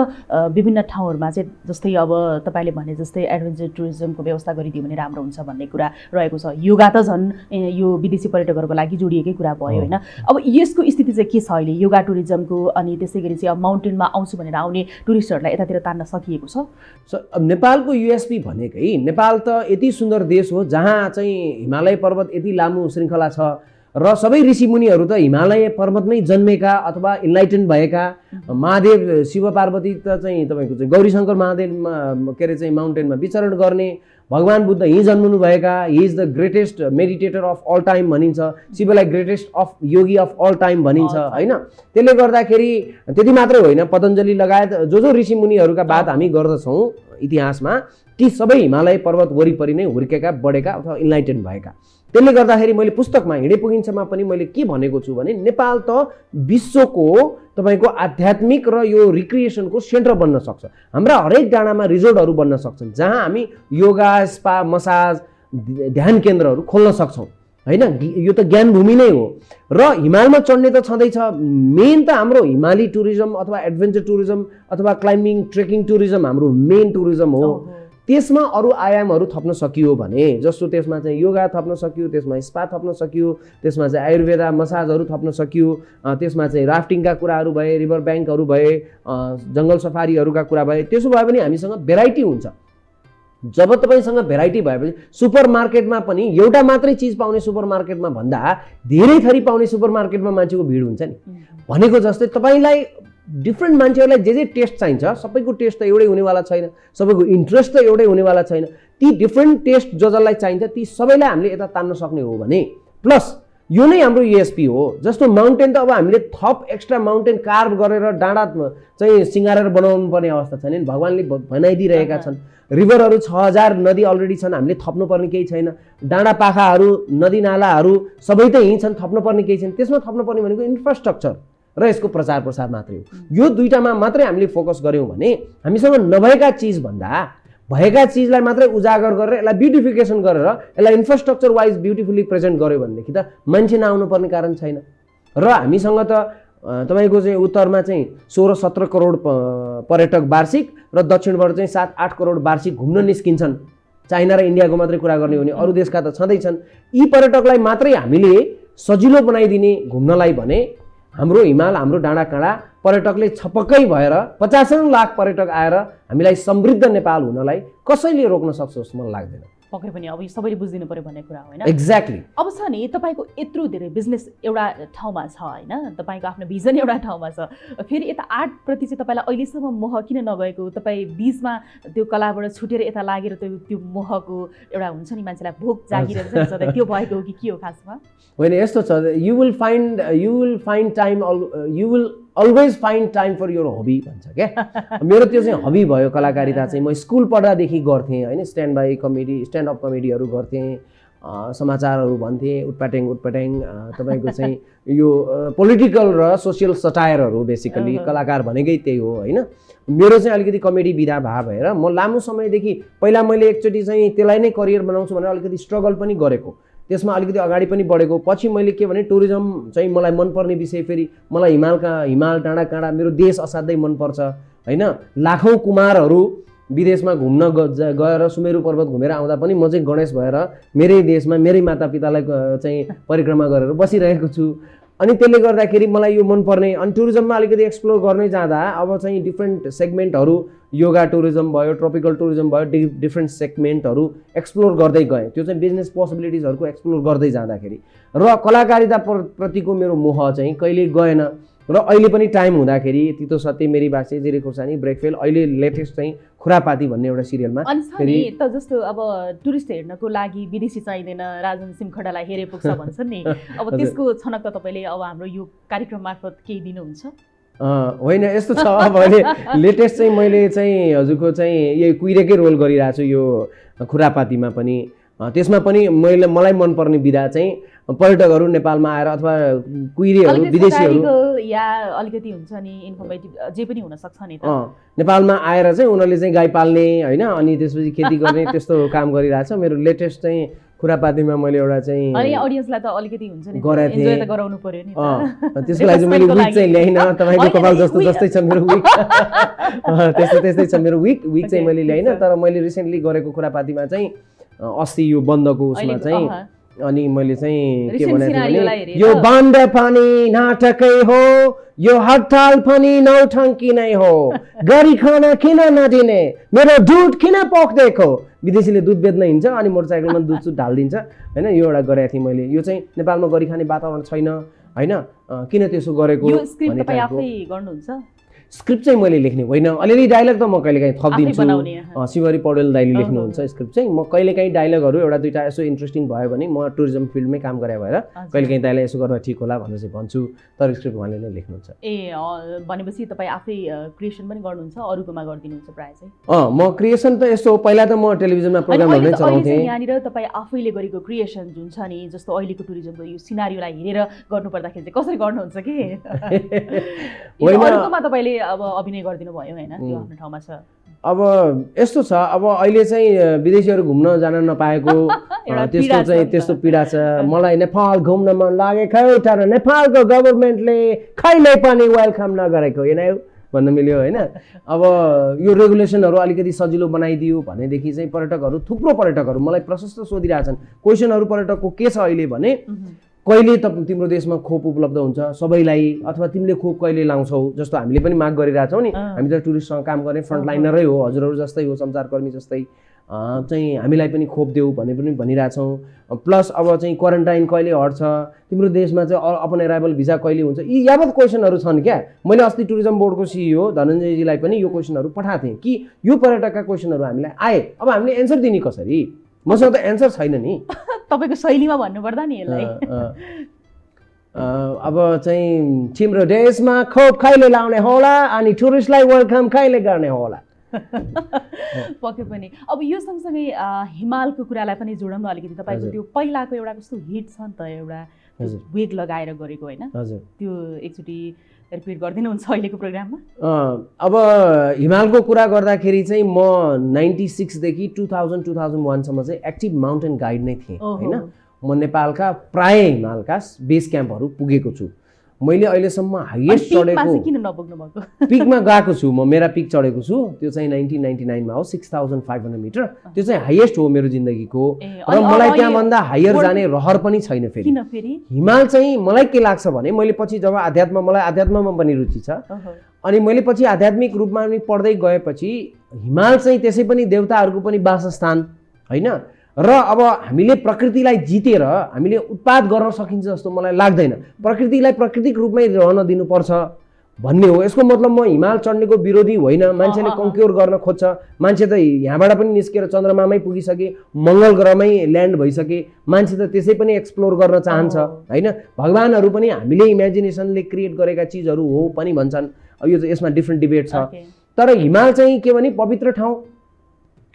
विभिन्न ठाउँहरूमा चाहिँ जस्तै अब तपाईँले भने जस्तै एडभेन्चर टुरिज्मको व्यवस्था गरिदियो भने राम्रो हुन्छ भन्ने कुरा रहेको छ। योगा त झन् यो विदेशी पर्यटकहरूको लागि जोडिएकै कुरा भयो होइन। अब यसको स्थिति चाहिँ के छ अहिले योगा टुरिज्मको, अनि त्यसै गरी चाहिँ अब माउन्टेनमा आउँछु भनेर आउने टुरिस्टहरूलाई यतातिर तान्न सकिएको छ? अब नेपालको युएसपी भनेकै नेपाल त यति सुन्दर देश हो जहाँ चाहिँ हिमालय पर्वत यति लामो श्रृङ्खला छ र सबै ऋषिमुनिहरू त हिमालय पर्वतमै जन्मेका अथवा इन्लाइटेन भएका। महादेव शिव पार्वती त चाहिँ तपाईँको चाहिँ गौरीशङ्कर महादेवमा के अरे चाहिँ माउन्टेनमा विचरण गर्ने, भगवान बुद्ध यहीँ जन्मनु भएका, he is the greatest meditator of all time भनिन्छ, शिवलाई greatest of yogi of all time भनिन्छ होइन। त्यसले गर्दाखेरि त्यति मात्रै होइन, पतञ्जली लगायत जो ऋषिमुनिहरूका बात हामी गर्दछौँ इतिहासमा ती सबै हिमालय पर्वत वरिपरि नै हुर्केका बढेका अथवा इन्लाइटेन भएका। त्यसले गर्दाखेरि मैले पुस्तकमा हिँडे पुगिन्छमा पनि मैले के भनेको छु भने नेपाल त विश्वको तपाईँको आध्यात्मिक र यो रिक्रिएसनको सेन्टर बन्न सक्छ। हाम्रा हरेक डाँडामा रिजोर्टहरू बन्न सक्छन् जहाँ हामी योगा, स्पा, मसाज, ध्यान केन्द्रहरू खोल्न सक्छौँ होइन। यो त ज्ञान भूमि नै हो र हिमालमा चढ्ने त छँदैछ। मेन त हाम्रो हिमाली टुरिज्म अथवा एडभेन्चर टुरिज्म अथवा क्लाइम्बिङ ट्रेकिङ टुरिज्म हाम्रो मेन टुरिज्म हो। त्यसमा अरू आयामहरू थप्न सकियो भने जस्तो त्यसमा चाहिँ योगा थप्न सकियो, त्यसमा स्पा थप्न सकियो, त्यसमा चाहिँ आयुर्वेदा मसाजहरू थप्न सकियो, त्यसमा चाहिँ राफ्टिङका कुराहरू भए, रिभर ब्याङ्कहरू भए, जङ्गल सफारीहरूका कुरा भए, त्यसो भए पनि हामीसँग भेराइटी हुन्छ। जब तपाईँसँग भेराइटी भएपछि सुपर मार्केटमा पनि एउटा मात्रै चिज पाउने सुपर मार्केटमा भन्दा धेरै थरी पाउने सुपर मार्केटमा मान्छेको भिड हुन्छ नि। भनेको जस्तै तपाईँलाई डिफ्रेन्ट मान्छेहरूलाई जे टेस्ट चाहिन्छ सबैको टेस्ट त एउटै हुनेवाला छैन, सबैको इन्ट्रेस्ट त एउटै हुनेवाला छैन। ती डिफ्रेन्ट टेस्ट जसलाई चाहिन्छ ती सबैलाई हामीले यता तान्न सक्ने हो भने प्लस यो नै हाम्रो युएसपी हो। जस्तो माउन्टेन त अब हामीले थप एक्स्ट्रा माउन्टेन कार्भ गरेर डाँडा चाहिँ सिँगारेर बनाउनु पर्ने अवस्था छैन नि, भगवान्ले बनाइदिइरहेका छन्। रिभरहरू 6000 नदी अलरेडी छन्, हामीले थप्नुपर्ने केही छैन। डाँडा पाखाहरू, नदी नालाहरू सबै त यहीँ छन्, थप्नुपर्ने केही छैन। त्यसमा थप्नुपर्ने भनेको इन्फ्रास्ट्रक्चर र यसको प्रचार प्रसार मात्रै हो। यो दुईटामा मात्रै हामीले फोकस गऱ्यौँ भने हामीसँग नभएका चिजभन्दा भएका चिजलाई मात्रै उजागर गरेर यसलाई ब्युटिफिकेसन गरेर यसलाई इन्फ्रास्ट्रक्चर वाइज ब्युटिफुल्ली प्रेजेन्ट गऱ्यो भनेदेखि त मान्छे नआउनु पर्ने कारण छैन। र हामीसँग त तपाईँको चाहिँ उत्तरमा चाहिँ 16-17 करोड पर्यटक वार्षिक र दक्षिणबाट चाहिँ 7-8 करोड वार्षिक घुम्न निस्किन्छन्। चाइना र इन्डियाको मात्रै कुरा गर्ने हो भने अरू देशका त छँदैछन्। यी पर्यटकलाई मात्रै हामीले सजिलो बनाइदिने घुम्नलाई भने हाम्रो हिमाल, हाम्रो डाँडाकाँडा पर्यटकले छपक्कै भएर 50 लाख पर्यटक आएर हामीलाई समृद्ध नेपाल हुनलाई कसैले रोक्न सक्छ जस्तो मलाई लाग्दैन। पक्कै पनि अब सबैले बुझिदिनु पर्यो भन्ने कुरा होइन। एक्ज्याक्टली। अब छ नि तपाईँको यत्रो धेरै बिजनेस एउटा ठाउँमा छ होइन, तपाईँको आफ्नो भिजन एउटा ठाउँमा छ, फेरि यता आर्टप्रति चाहिँ तपाईँलाई अहिलेसम्म मोह किन नगएको? तपाईँ बिचमा त्यो कलाबाट छुटेर यता लागेर त्यो मोहको एउटा हुन्छ नि मान्छेलाई भोक जागिरहेको छ सधैँ, त्यो भएको हो कि के हो खासमा? होइन यस्तो छ, you will find time, you will always find time for your hobby भन्छ क्या। मेरो त्यो चाहिँ हबी भयो कलाकारिता चाहिँ। म स्कुल पढ्दादेखि गर्थेँ होइन, स्ट्यान्डअप कमेडीहरू गर्थेँ, समाचारहरू भन्थेँ, उटप्याट्याङ तपाईँको चाहिँ यो पोलिटिकल र सोसियल सटायरहरू बेसिकली कलाकार भनेकै त्यही हो होइन। मेरो चाहिँ अलिकति कमेडी विधा भएर म लामो समयदेखि पहिला मैले एकचोटि चाहिँ त्यसलाई नै करियर बनाउँछु भनेर अलिकति स्ट्रगल पनि गरेको, त्यसमा अलिकति अगाडि पनि बढेको। पछि मैले के भने टुरिज्म चाहिँ मलाई मनपर्ने विषय, फेरि मलाई हिमाल डाँडाकाँडा मेरो देश असाध्यै मनपर्छ होइन। लाखौँ कुमारहरू विदेशमा घुम्न गएर सुमेरु पर्वत घुमेर आउँदा पनि म चाहिँ गणेश भएर मेरै देशमा मेरै मातापितालाई चाहिँ परिक्रमा गरेर बसिरहेको छु। अनि त्यसले गर्दाखेरि मलाई यो मनपर्ने। अनि टुरिज्ममा अलिकति एक्सप्लोर गर्नै जाँदा अब चाहिँ डिफ्रेन्ट सेगमेन्टहरू, योगा टुरिज्म भयो, ट्रोपिकल टुरिज्म भयो, डिफ्रेन्ट सेगमेन्टहरू एक्सप्लोर गर्दै गएँ। त्यो चाहिँ बिजनेस पोसिबिलिटिजहरूको एक्सप्लोर गर्दै जाँदाखेरि र कलाकारिता प्रतिको मेरो मोह चाहिँ कहिले गएन। र अहिले पनि टाइम हुँदाखेरि तितो सत्य मेरी बासे जिरे खुर्सानी ब्रेकफेल, अहिले लेटेस्ट चाहिँ खुरापाती भन्ने एउटा सिरियलमा फेरि त जस्तो अब टुरिस्ट हेर्नको लागि विदेशी चाहिँदैन, राजन सिमखडालाई हेरे पुग्छ भन्छन् नि। अब त्यसको छनक त तपाईँले अब हाम्रो यो कार्यक्रम मार्फत केही दिनुहुन्छ? होइन, यस्तो छ। अब अहिले लेटेस्ट चाहिँ मैले चाहिँ हजुरको चाहिँ यही कुइरेकै रोल गरिरहेको छु यो खुरापातीमा पनि। त्यसमा पनि मलाई मनपर्ने विधा चाहिँ पर्यटकहरू नेपालमा आएर अथवा कुइरेहरू विदेशीहरू या अलिकति हुन्छ नि इन्फर्मेटिभ जे पनि हुन सक्छ नि त, नेपालमा आएर चाहिँ उनीहरूले चाहिँ गाई पाल्ने होइन, अनि त्यसपछि खेती गर्ने त्यस्तो काम गरिरहेछ। मेरो लेटेस्ट चाहिँ खुरापातीमा मैले एउटा चाहिँ अनि ऑडियन्सलाई त अलिकति हुन्छ नि गरेको इन्जोय त गराउनु पर्यो नि त। त्यसको लागि मैले विक चाहिँ ल्याइन, तपाईँको कपाल जस्तै छ मेरो विक, त्यस्तै छ मेरो विक चाहिँ मैले ल्याइन। तर मैले रिसेन्टली गरेको खुरापातीमा चाहिँ अस्ति यो बन्दको उसमा चाहिँ अनि मैले चाहिँ के भनेको थिएँ भने यो बन्द पनि नाटकै हो, यो हडताल पनि नौटङ्की नै हो, गरी खाना किन नदिने, मेरो दुध किन पोख्दैको। विदेशीले दुध बेच्न हिँड्छ अनि मोटरसाइकलमा दुध ढालिदिन्छ होइन, यो एउटा गरेको थिएँ मैले। यो चाहिँ नेपालमा गरी खाने वातावरण छैन होइन, किन त्यसो गरेको भन्ने टाइपको। स्क्रिप्ट चाहिँ मैले लेख्ने होइन, अलिअलि डायलग त म कहिलेकाहीँ थपिदिन्छु। शिवरी पौडेल दाइले लेख्नुहुन्छ स्क्रिप्ट चाहिँ। म कहिलेकाहीँ डायलगहरू एउटा दुईवटा यसो इन्ट्रेस्टिङ भयो भने म टुरिज्म फिल्डमै काम गरे भएर कहिलेकाहीँ दाइलाई यसो गर्दा ठिक होला भनेर चाहिँ भन्छु, तर स्क्रिप्ट उहाँले नै लेख्नुहुन्छ। भनेपछि तपाईँ आफै क्रिएसन पनि गर्नुहुन्छ, अरूकोमा गरिदिनुहुन्छ प्रायः चाहिँ? म क्रिएसन त यस्तो हो, पहिला त म टेलिभिजनमा प्रोग्रामहरू नै चलाउँथेँ। यहाँनिर तपाईँ आफैले गरेको क्रिएसन जुन छ नि, जस्तो अहिलेको टुरिज्मको यो सिनारियोलाई हेरेर गर्नुपर्दाखेरि चाहिँ कसरी गर्नुहुन्छ कि अरूकोमा तपाईँले अब अभिनय गरिदिनु भयो होइन, त्यो आफ्नो ठाउँमा छ। अब यस्तो छ, अब अहिले चाहिँ विदेशीहरू घुम्न जान नपाएको त्यस्तो पीडा छ। मलाई नेपाल घुम्न मन लागेको तर नेपालको गभर्मेन्टले कहिल्यै पनि वेलकम नगरेको भन्न मिल्यो होइन। अब यो रेगुलेसनहरू अलिकति सजिलो बनाइदियो भनेदेखि चाहिँ पर्यटकहरू, थुप्रो पर्यटकहरू मलाई प्रशस्त सोधिरहेछन् क्वेसनहरू पर्यटकको के छ अहिले भने, कहिले तिम्रो देशमा खोप उपलब्ध हुन्छ सबैलाई, अथवा तिमीले खोप कहिले लाउँछौ, जस्तो हामीले पनि माग गरिरहेछौँ नि। हामी त टुरिस्टसँग काम गर्ने फ्रन्टलाइनरै हो, हजुरहरू जस्तै हो, सञ्चारकर्मी जस्तै चाहिँ हामीलाई पनि खोप देऊ भने पनि भनिरहेछौँ। प्लस अब चाहिँ क्वारेन्टाइन कहिले हट्छ, तिम्रो देशमा चाहिँ अपन एराइभल भिजा कहिले हुन्छ, यी यावत क्वेसनहरू छन् क्या। मैले अस्ति टुरिज्म बोर्डको सिइओ धनञ्जयजीलाई पनि यो क्वेसनहरू पठाएको थिएँ कि यो पर्यटकका क्वेसनहरू हामीलाई आए, अब हामीले एन्सर दिने कसरी, मसँग त एन्सर छैन नि। तपाईँको शैलीमा भन्नुपर्दा नि यसलाई। अब चाहिँ तिम्रो देशमा खोप कहिले लाउने होला अनि टुरिस्टलाई वेलकम कहिले गर्ने होला। पक्कै पनि। अब यो सँगसँगै हिमालको कुरालाई पनि जोडौँ न अलिकति। तपाईँको त्यो पहिलाको एउटा कस्तो हिट छ नि त, एउटा वेग लगाएर गरेको होइन, त्यो एकचोटि रिपिट गरिदिनुहुन्छ अहिलेको प्रोग्राममा? अब हिमालको कुरा गर्दाखेरि चाहिँ म 96 देखि 2001सम्म चाहिँ एक्टिभ माउन्टेन गाइड नै थिएँ होइन। म नेपालका प्राय हिमालका बेस क्याम्पहरू पुगेको छु। मैले अहिलेसम्म हाइएस्ट चढेको पिकमा गएको छु, म मेरा पिक चढेको छु, त्यो चाहिँ 1999मा हो, 6500 मिटर। त्यो चाहिँ हाइएस्ट हो मेरो जिन्दगीको, र मलाई त्यहाँभन्दा हायर जाने रहर पनि छैन। फेरि हिमाल चाहिँ मलाई के लाग्छ भने, मैले पछि जब मलाई अध्यात्ममा पनि रुचि छ, अनि मैले पछि आध्यात्मिक रूपमा पनि पढ्दै गएपछि हिमाल चाहिँ त्यसै पनि देवताहरूको पनि वासस्थान होइन। र अब हामीले प्रकृतिलाई जितेर हामीले उत्पाद गर्न सकिन्छ जस्तो मलाई लाग्दैन। प्रकृतिलाई प्राकृतिक रूपमै रहन दिनुपर्छ भन्ने हो। यसको मतलब म हिमाल चढ्नेको विरोधी होइन। मान्छेले कन्क्योर गर्न खोज्छ, मान्छे त यहाँबाट पनि निस्केर चन्द्रमामै पुगिसके, मङ्गल ग्रहमै ल्यान्ड भइसके, मान्छे त त्यसै पनि एक्सप्लोर गर्न चाहन्छ होइन। भगवानहरू पनि हामीले इमेजिनेसनले क्रिएट गरेका चिजहरू हो पनि भन्छन्। यो यसमा डिफ्रेन्ट डिबेट छ। तर हिमाल चाहिँ के भने पवित्र ठाउँ,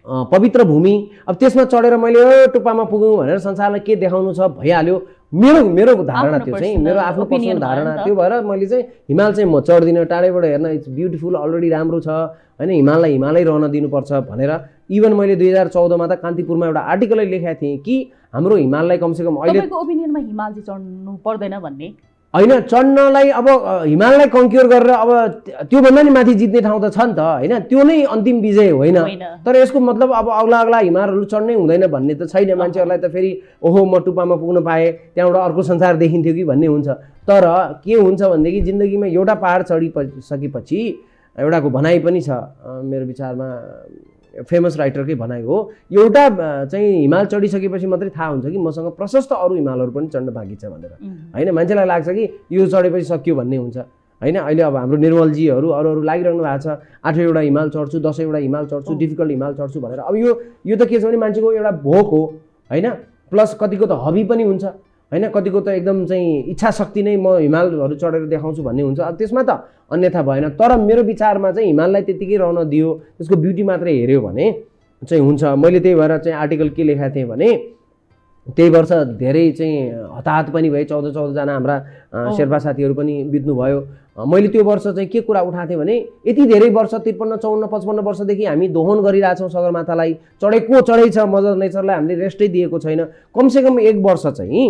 पवित्र भूमि। अब त्यसमा चढेर मैले टुप्पामा पुगौँ भनेर संसारलाई के देखाउनु छ भइहाल्यो। मेरो धारणा त्यो चाहिँ मेरो आफ्नो पर्सनल धारणा त्यो भएर मैले चाहिँ हिमाल चाहिँ म चढ्दिनँ। टाढैबाट हेर्न इट्स ब्युटिफुल, अलरेडी राम्रो छ होइन, हिमाललाई हिमालै रहन दिनुपर्छ भनेर। इभन मैले 2014मा त कान्तिपुरमा एउटा आर्टिकलै लेखेको थिएँ कि हाम्रो हिमाललाई कमसेकम अहिले ओपिनियनमा हिमाल चाहिँ चढ्नु पर्दैन भन्ने। होइन चढ्नलाई अब हिमाललाई कन्क्योर गरेर अब त्योभन्दा नि माथि जित्ने ठाउँ त छ नि त होइन, त्यो नै अन्तिम विजय होइन। तर यसको मतलब अब अग्ला अग्ला हिमालहरू चढ्नै हुँदैन भन्ने त छैन। मान्छेहरूलाई त फेरि ओहो म टुप्पामा पुग्न पाएँ त्यहाँबाट अर्को संसार देखिन्थ्यो कि भन्ने हुन्छ। तर के हुन्छ भनेदेखि जिन्दगीमा एउटा पहाड चढिसकेपछि एउटाको भनाइ पनि छ मेरो विचारमा, फेमस राइटरकै भनाइ हो, एउटा चाहिँ हिमाल चढिसकेपछि मात्रै थाहा हुन्छ कि मसँग प्रशस्त अरू हिमालहरू पनि चढ्न बाँकी छ भनेर होइन। मान्छेलाई लाग्छ कि यो चढेपछि सक्यो भन्ने हुन्छ होइन। अहिले अब हाम्रो निर्मलजीहरू अरू लागिरहनु भएको छ 8वटा हिमाल चढ्छु 10वटा हिमाल चढ्छु डिफिकल्ट हिमाल चढ्छु भनेर। अब यो त के छ भने मान्छेको एउटा भोक हो होइन, प्लस कतिको त हबी पनि हुन्छ होइन, कतिको त एकदम चाहिँ इच्छा शक्ति नै म हिमालहरू चढेर देखाउँछु भन्ने हुन्छ। अब त्यसमा त अन्यथा भएन। तर मेरो विचारमा चाहिँ हिमाललाई त्यतिकै रहन दियो, त्यसको ब्युटी मात्रै हेऱ्यो भने चाहिँ हुन्छ। मैले त्यही भएर चाहिँ आर्टिकल के लेखाएको थिएँ भने त्यही वर्ष धेरै चाहिँ हताहत पनि भए, 14-14जना हाम्रा शेर्पा साथीहरू पनि बित्नुभयो। मैले त्यो वर्ष चाहिँ के कुरा उठाएको थिएँ भने यति धेरै वर्ष 53, 54, 55 वर्षदेखि हामी दोहन गरिरहेछौँ सगरमाथालाई, चढै छ, मदर नेचरलाई हामीले रेस्टै दिएको छैन। कमसेकम 1 वर्ष चाहिँ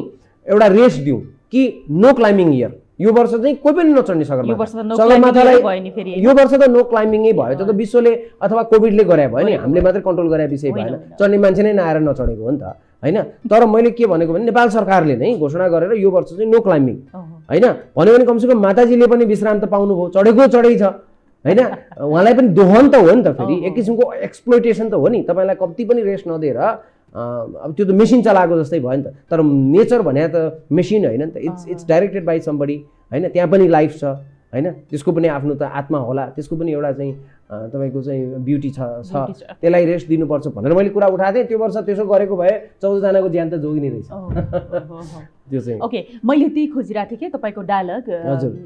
एउटा रेस्ट दिउँ कि नो क्लाइम्बिङ इयर। यो वर्ष चाहिँ कोही पनि नचढ्ने सगरमाथालाई, यो वर्ष त नो क्लाइम्बिङै भयो। त्यो त विश्वले अथवा कोभिडले गरे भयो नि, हामीले मात्रै कन्ट्रोल गरे विषय भएन, चढ्ने मान्छे नै नआएर नचढेको हो नि त होइन। तर मैले के भनेको भने नेपाल सरकारले नै घोषणा गरेर यो वर्ष चाहिँ नो क्लाइम्बिङ होइन भन्यो भने कमसेकम माताजीले पनि विश्राम त पाउनुभयो, चढै छ होइन। उहाँलाई पनि दोहन त हो नि त, फेरि एक किसिमको एक्सप्लोइटेसन त हो नि। तपाईँलाई कति पनि रेस्ट नदिएर अब त्यो त मेसिन चलाएको जस्तै भयो नि त। तर नेचर भने त मेसिन होइन नि त, इट्स डाइरेक्टेड बाई समबडी होइन। त्यहाँ पनि लाइफ छ होइन, त्यसको पनि आफ्नो त आत्मा होला, त्यसको पनि एउटा चाहिँ तपाईँको चाहिँ ब्युटी छ, त्यसलाई रेस्ट दिनुपर्छ भनेर मैले कुरा उठाएको थिएँ। त्यो वर्ष त्यसो गरेको भए 14जनाको ज्यान त जोगिने रहेछ त्यो चाहिँ। ओके, मैले त्यही खोजिरहेको थिएँ कि तपाईँको डायलग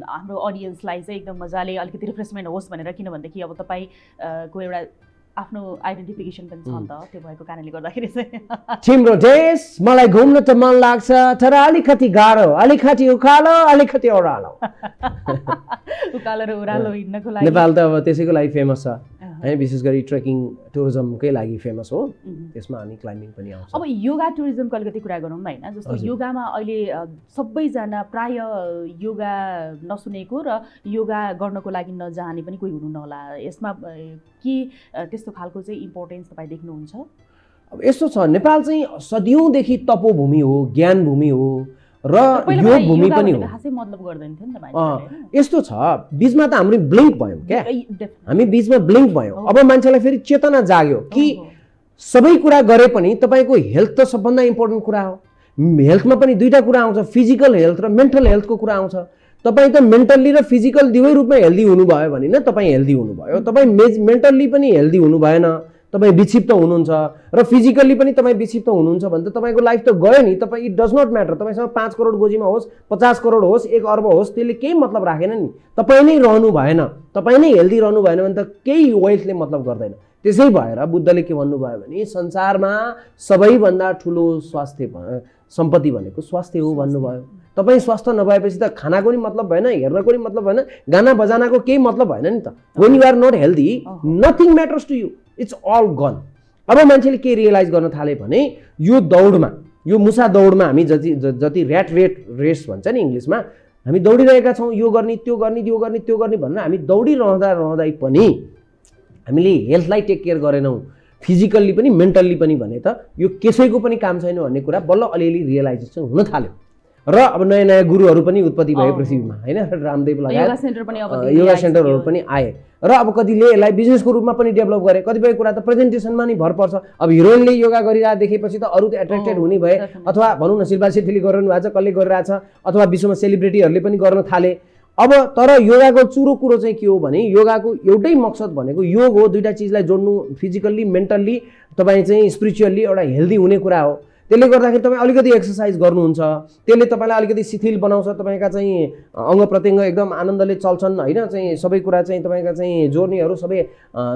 हाम्रो अडियन्सलाई चाहिँ एकदम मजाले अलिकति रिफ्रेसमेन्ट होस् भनेर, किनभनेदेखि अब तपाईँको एउटा आफ्नो आइडेन्टिफिकेसन पनि छ नि त, त्यो भएको कारणले गर्दाखेरि चाहिँ तिम्रो देश मलाई घुम्न त मन लाग्छ, तर अलिकति गाह्रो, अलिकति उकालो अलिकति ओह्रालो। उकालो र ओह्रालो हिँड्नको लागि नेपाल त अब त्यसैको लागि फेमस छ होइन, विशेष गरी ट्रेकिङ टुरिज्मकै लागि फेमस हो। त्यसमा अनि क्लाइम्बिङ पनि आउँछ। अब योगा टुरिज्मको अलिकति कुरा गरौँ होइन। जस्तो योगामा अहिले सबैजना प्राय योगा नसुनेको र योगा गर्नको लागि नजाने पनि कोही हुनु नहोला। यसमा के त्यस्तो खालको चाहिँ इम्पोर्टेन्स तपाईँ देख्नुहुन्छ? अब यस्तो छ, नेपाल चाहिँ सदियौँदेखि तपोभूमि हो, ज्ञान भूमि हो र योग भूमि पनि हो। मतलब गर्दैन थियो नि त। यस्तो छ, बिचमा त हाम्रो ब्लिङ्क भयौँ क्या, हामी बिचमा ब्लिङ्क भयौँ। अब मान्छेलाई फेरि चेतना जाग्यो कि सबै कुरा गरे पनि तपाईँको हेल्थ त सबभन्दा इम्पोर्टेन्ट कुरा हो। हेल्थमा पनि दुईवटा कुरा आउँछ, फिजिकल हेल्थ र मेन्टल हेल्थको कुरा आउँछ। तपाईँ त मेन्टल्ली र फिजिकल दुवै रूपमा हेल्दी हुनुभयो भने न तपाईँ हेल्दी हुनुभयो। तपाईँ मेन्टल्ली पनि हेल्दी हुनु भएन, तपाईँ विक्षिप्त हुनुहुन्छ, र फिजिकल्ली पनि तपाईँ विक्षिप्त हुनुहुन्छ भने त तपाईँको लाइफ त गयो नि। तपाईँ इट डज नट म्याटर, तपाईँसँग 5 करोड गोजीमा होस्, 50 करोड होस्, 1 अर्ब होस्, त्यसले केही मतलब राखेन नि। तपाईँ नै रहनु भएन, तपाईँ नै हेल्दी रहनु भएन भने त केही वेल्थले मतलब गर्दैन। त्यसै भएर बुद्धले के भन्नुभयो भने संसारमा सबैभन्दा ठुलो सम्पत्ति भनेको स्वास्थ्य हो भन्नुभयो। तपाईँ स्वास्थ्य नभएपछि त खानाको नि मतलब भएन, हेर्नको नि मतलब भएन, गाना बजानाको केही मतलब भएन नि त। When you are not healthy nothing matters to you, it's all gone. अब मान्छेले के रियलाइज गर्न थाले भने यो दौडमा, यो मुसा दौडमा हामी जति ऱ्याट रेस भन्छ नि इङ्ग्लिसमा, हामी दौडिरहेका छौँ, यो गर्ने त्यो गर्ने यो गर्ने त्यो गर्ने भनेर हामी दौडिरहँदै पनि हामीले हेल्थलाई टेक केयर गरेनौँ, फिजिकल्ली पनि मेन्टल्ली पनि भने त यो कसैको पनि काम छैन भन्ने कुरा बल्ल अलिअलि रियलाइजेसन हुन थाल्यो। र अब नयाँ नयाँ गुरुहरू पनि उत्पत्ति भए पृथ्वीमा होइन, रामदेव लगायत योगा सेन्टरहरू पनि आए। र अब कतिले यसलाई बिजनेसको रूपमा पनि डेभलप गरे। कतिपय कुरा त प्रेजेन्टेसनमा नि भर पर्छ। अब हिरोइनले योगा गरिरहेको देखेपछि त अरू त एट्र्याक्टेड हुने भए, अथवा भनौँ न शिल्पा शेट्टीले गरिरहनु भएको छ, कसले गरिरहेछ, अथवा विश्वमा सेलिब्रिटीहरूले पनि गर्न थाले। अब तर योगाको चुरो कुरो चाहिँ के हो भने योगाको एउटै मकसद भनेको योग हो, दुईवटा चिजलाई जोड्नु, फिजिकल्ली मेन्टल्ली तपाईँ चाहिँ स्पिरिचुअल्ली एउटा हेल्दी हुने कुरा हो। त्यसले गर्दाखेरि तपाईँ अलिकति एक्सर्साइज गर्नुहुन्छ, त्यसले तपाईँलाई अलिकति शिथिल बनाउँछ, तपाईँका चाहिँ अङ्ग प्रत्यङ्ग एकदम आनन्दले चल्छन् होइन, चाहिँ सबै कुरा चाहिँ तपाईँका चाहिँ जोड्नेहरू सबै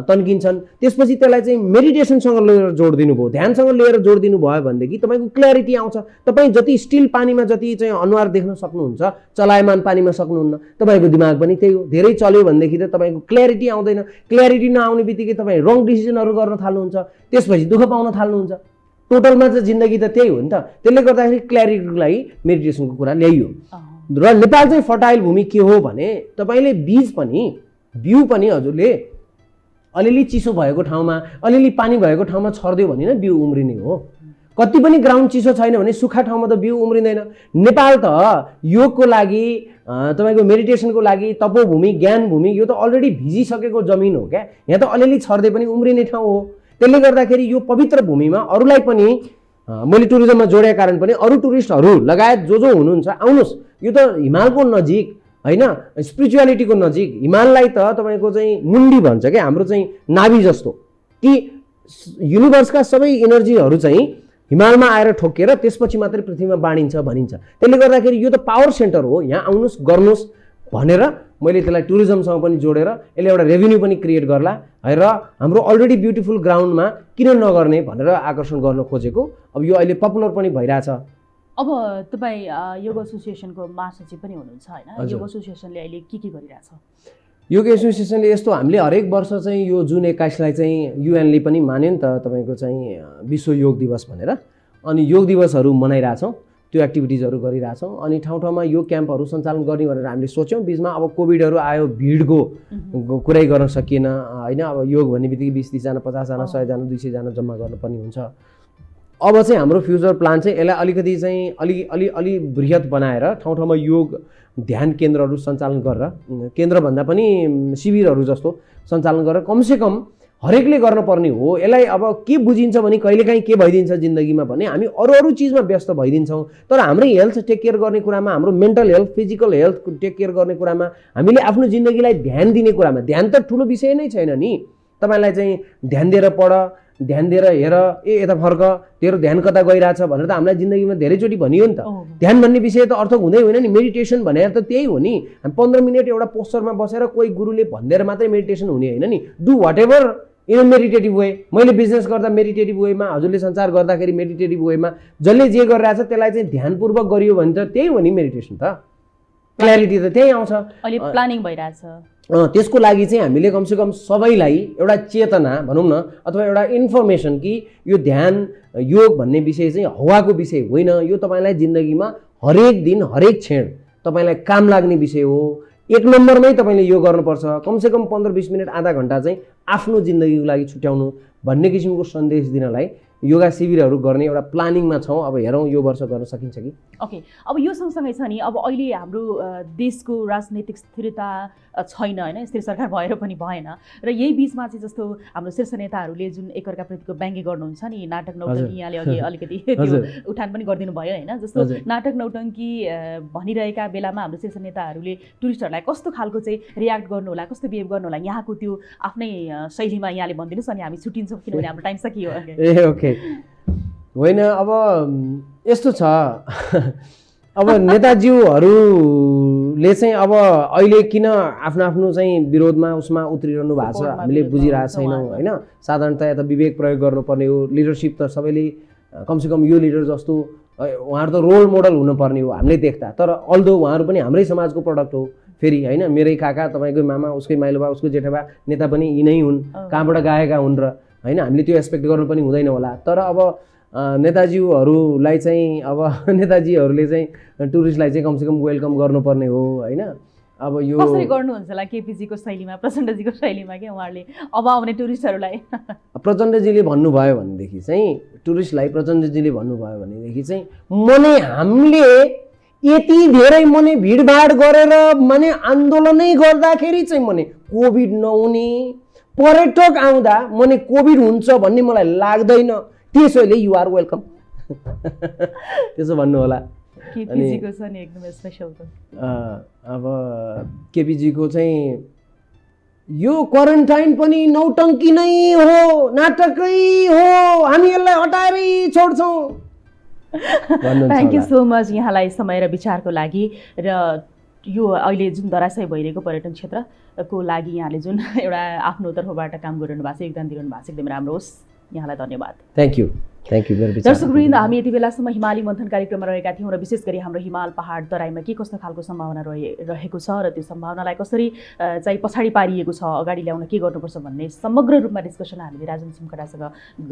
तन्किन्छन्। त्यसपछि त्यसलाई चाहिँ मेडिटेसनसँग लिएर जोड दिनुभयो, ध्यानसँग लिएर जोड दिनुभयो भनेदेखि तपाईँको क्ल्यारिटी आउँछ। तपाईँ जति स्टिल पानीमा जति चाहिँ अनुहार देख्न सक्नुहुन्छ, चलायमान पानीमा सक्नुहुन्न। तपाईँको दिमाग पनि त्यही हो, धेरै चल्यो भनेदेखि त तपाईँको क्ल्यारिटी आउँदैन। क्ल्यारिटी नआउने बित्तिकै तपाईँ रङ डिसिजनहरू गर्न थाल्नुहुन्छ, त्यसपछि दुःख पाउन थाल्नुहुन्छ। टोटलमा चाहिँ जिन्दगी त त्यही हो नि त। त्यसले गर्दाखेरि क्ल्यारिटीको लागि मेडिटेसनको कुरा ल्याइयो र नेपाल चाहिँ फर्टाइल भूमि के हो भने तपाईँले बीज पनि बिउ पनि हजुरले अलिअलि चिसो भएको ठाउँमा अलिअलि पानी भएको ठाउँमा छर्दियो भने नै बिउ उम्रिने हो। कति पनि ग्राउन्ड चिसो छैन भने सुक्खा ठाउँमा त बिउ उम्रिँदैन। नेपाल त योगको लागि तपाईँको मेडिटेसनको लागि तपोभूमि ज्ञान भूमि यो त अलरेडी भिजिसकेको जमिन हो क्या। यहाँ त अलिअलि छर्दे पनि उम्रिने ठाउँ हो। त्यसले गर्दाखेरि यो पवित्र भूमिमा अरूलाई पनि मैले टुरिज्ममा जोडेका कारण पनि अरू टुरिस्टहरू लगायत जो हुनुहुन्छ आउनुहोस्। यो त हिमालको नजिक होइन, स्पिरिचुअलिटीको नजिक। हिमाललाई त तपाईँको चाहिँ मुन्डी भन्छ क्या, हाम्रो चाहिँ नाभि जस्तो कि युनिभर्सका सबै इनर्जीहरू चाहिँ हिमालमा आएर ठोकेर त्यसपछि मात्रै पृथ्वीमा बाँडिन्छ भनिन्छ। त्यसले गर्दाखेरि यो त पावर सेन्टर हो, यहाँ आउनुहोस् गर्नुहोस् भनेर मैले त्यसलाई टुरिज्मसँग पनि जोडेर यसले एउटा रेभिन्यू पनि क्रिएट गर्ला है। र हाम्रो अलरेडी ब्युटिफुल ग्राउन्डमा किन नगर्ने भनेर आकर्षण गर्न खोजेको। अब यो अहिले पपुलर पनि भइरहेछ। अब तपाईँ योग एसोसिएसनको महासचिव पनि हुनुहुन्छ होइन, योग एसोसिएसनले अहिले के गरिरहेछ? योग एसोसिएसनले यस्तो हामीले हरेक वर्ष चाहिँ यो जुन 21लाई चाहिँ युएनले पनि मान्यो नि त तपाईँको चाहिँ विश्व योग दिवस भनेर। अनि योग दिवसहरू मनाइरहेछौँ, त्यो एक्टिभिटिजहरू गरिरहेछौँ। अनि ठाउँ ठाउँमा योग क्याम्पहरू सञ्चालन गर्ने भनेर हामीले सोच्यौँ। बिचमा अब कोभिडहरू आयो, भिडको कुरै गर्न सकिएन होइन। अब योग भन्ने बित्तिकै 20-30 जना 50 जना 100 जना 200 जना जम्मा गर्नुपर्ने हुन्छ। अब चाहिँ हाम्रो फ्युचर प्लान चाहिँ यसलाई अलिकति चाहिँ अलि बृहत बनाएर ठाउँ ठाउँमा योग ध्यान केन्द्रहरू सञ्चालन गरेर, केन्द्रभन्दा पनि शिविरहरू जस्तो सञ्चालन गरेर कमसेकम हरेकले गर्नुपर्ने हो। यसलाई अब के बुझिन्छ भने कहिलेकाहीँ के भइदिन्छ जिन्दगीमा भने हामी अरू चिजमा व्यस्त भइदिन्छौँ। तर हाम्रो हेल्थ टेक केयर गर्ने कुरामा, हाम्रो mental health physical health take care गर्ने कुरामा, हामीले आफ्नो जिन्दगीलाई ध्यान दिने कुरामा, ध्यान त ठुलो विषय नै छैन नि। तपाईँलाई चाहिँ ध्यान दिएर पढ, ध्यान दिएर हेर, यता फर्क, तेरो ध्यान कता गइरहेछ भनेर त हामीलाई जिन्दगीमा धेरैचोटि भनियो नि त। ध्यान भन्ने विषय त अर्थ हुँदै होइन नि। मेडिटेसन भनेर त त्यही हो नि। हामी 15 मिनट एउटा पोस्चरमा बसेर कोही गुरुले भनिदिएर मात्रै मेडिटेसन हुने होइन नि। Do whatever in a meditative way. मैले बिजनेस गर्दा मेडिटेटिभ वेमा, हजुरले संसार गर्दाखेरि मेडिटेटिभ वेमा, जसले जे गरिरहेछ त्यसलाई चाहिँ ध्यानपूर्वक गरियो भने त त्यही हो नि मेडिटेसन त। क्ल्यारिटी त त्यही आउँछ। अहिले प्लानिङ भइरहेछ। त्यसको लागि चाहिँ हामीले कमसेकम सबैलाई एउटा चेतना भनौँ न, अथवा एउटा इन्फर्मेसन कि यो ध्यान योग भन्ने विषय चाहिँ हावाको विषय होइन। यो तपाईँलाई जिन्दगीमा हरेक दिन हरेक क्षण तपाईँलाई काम लाग्ने विषय हो। 1 नम्बरमै तपाईँले यो गर्नुपर्छ। कमसेकम 15-20 मिनट आधा घन्टा चाहिँ आफ्नो जिन्दगीको लागि छुट्याउनु भन्ने किसिमको सन्देश दिनलाई योगा शिविरहरू गर्ने एउटा प्लानिङमा छौँ। अब हेरौँ यो वर्ष गर्न सकिन्छ कि। ओके, अब यो सँगसँगै छ नि, अब अहिले हाम्रो देशको राजनैतिक स्थिरता छैन होइन, स्थिर सरकार भएर पनि भएन। र यही बिचमा चाहिँ जस्तो हाम्रो शीर्ष नेताहरूले जुन एकअर्काप्रतिको व्यङ्ग्य गर्नुहुन्छ नि, नाटक नौटङ्की, यहाँले अघि अलिकति त्यो उठान पनि गरिदिनु भयो होइन। जस्तो नाटक नौटङ्की भनिरहेका बेलामा हाम्रो शीर्ष नेताहरूले टुरिस्टहरूलाई कस्तो खालको चाहिँ रियाक्ट गर्नु होला, कस्तो बिहेभ गर्नु होला, यहाँको त्यो आफ्नै शैलीमा यहाँले भनिदिनुहोस् अनि हामी छुट्टिन्छौँ किनभने हाम्रो टाइम सकियो। ए ओके, होइन अब यस्तो छ। अब नेताज्यूहरूले चाहिँ अब अहिले किन आफ्नो चाहिँ विरोधमा उसमा उत्रिरहनु भएको छ हामीले बुझिरहेको छैनौँ होइन। साधारणतया त विवेक प्रयोग गर्नुपर्ने हो। लिडरसिप त सबैले कमसेकम यो लिडर जस्तो उहाँहरू त रोल मोडल हुनुपर्ने हो हामीले देख्दा। तर अल्दो उहाँहरू पनि हाम्रै समाजको प्रडक्ट हो फेरि होइन। मेरै काका, तपाईँकै मामा, उसकै माइलोबा, उसको जेठाबा नेता पनि यिनै हुन्, कहाँबाट गएका हुन् र होइन। हामीले त्यो एक्सपेक्ट गर्नु पनि हुँदैन होला। तर अब नेताजीहरूलाई चाहिँ अब नेताजीहरूले चाहिँ टुरिस्टलाई चाहिँ कमसेकम वेलकम गर्नुपर्ने हो होइन। अब यो कसरी गर्नुहुन्छ होला केपीजीको शैलीमा, प्रचण्डजीको शैलीमा के उहाँहरूले अब आउने टुरिस्टहरूलाई? प्रचण्डजीले भन्नुभयो भनेदेखि चाहिँ टुरिस्टलाई प्रचण्डजीले भन्नुभयो भनेदेखि चाहिँ मने हामीले यति धेरै मने भिडभाड गरेर मने आन्दोलनै गर्दाखेरि चाहिँ मने कोभिड नहुने, पर्यटक आउँदा मने कोभिड हुन्छ भन्ने मलाई लाग्दैन। त्यसैले यु आर वेलकम त्यसो भन्नु होला। केपीजीको छ नि एकदमै स्पेशल त। अब केपीजीको चाहिँ यो क्वारेन्टाइन पनि नौटङ्की नै हो, नाटकै हो, हामी यसलाई हटाएरै छोड्छौँ। थ्याङ्क यू सो मच यहाँलाई समय र विचारको लागि। र यो अहिले जुन धराशयी भइरहेको पर्यटन क्षेत्रको लागि यहाँले जुन एउटा आफ्नो तर्फबाट काम गरिरहनु भएको छ, योगदान दिइरहनु भएको छ, एकदमै राम्रो होस्। यहाँलाई धन्यवाद। Thank you. Thank you. मेरो विचार दर्शकवृन्द, हामी यति बेलासम्म हिमाली मन्थन कार्यक्रममा रहेका थियौँ र विशेष गरी हाम्रो हिमाल पहाड तराईमा के कस्तो खालको सम्भावना रहेको छ र त्यो सम्भावनालाई कसरी चाहिँ पछाडि पारिएको छ, अगाडि ल्याउन के गर्नुपर्छ भन्ने समग्र रूपमा डिस्कसन हामीले राजन सुमखडासँग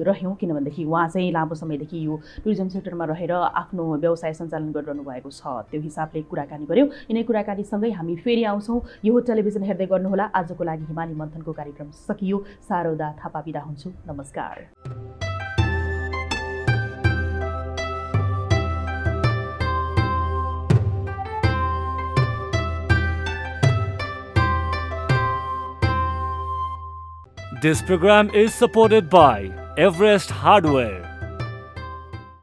रह्यौँ। किनभनेदेखि उहाँ चाहिँ लामो समयदेखि यो टुरिज्म सेक्टरमा रहेर आफ्नो व्यवसाय सञ्चालन गरिरहनु भएको छ, त्यो हिसाबले कुराकानी गऱ्यौँ। यिनै कुराकानीसँगै हामी फेरि आउँछौँ। यो टेलिभिजन हेर्दै गर्नुहोला। आजको लागि हिमाली मन्थनको कार्यक्रम सकियो। शारदा थापा बिदा हुन्छु। नमस्कार। This program is supported by Everest Hardware.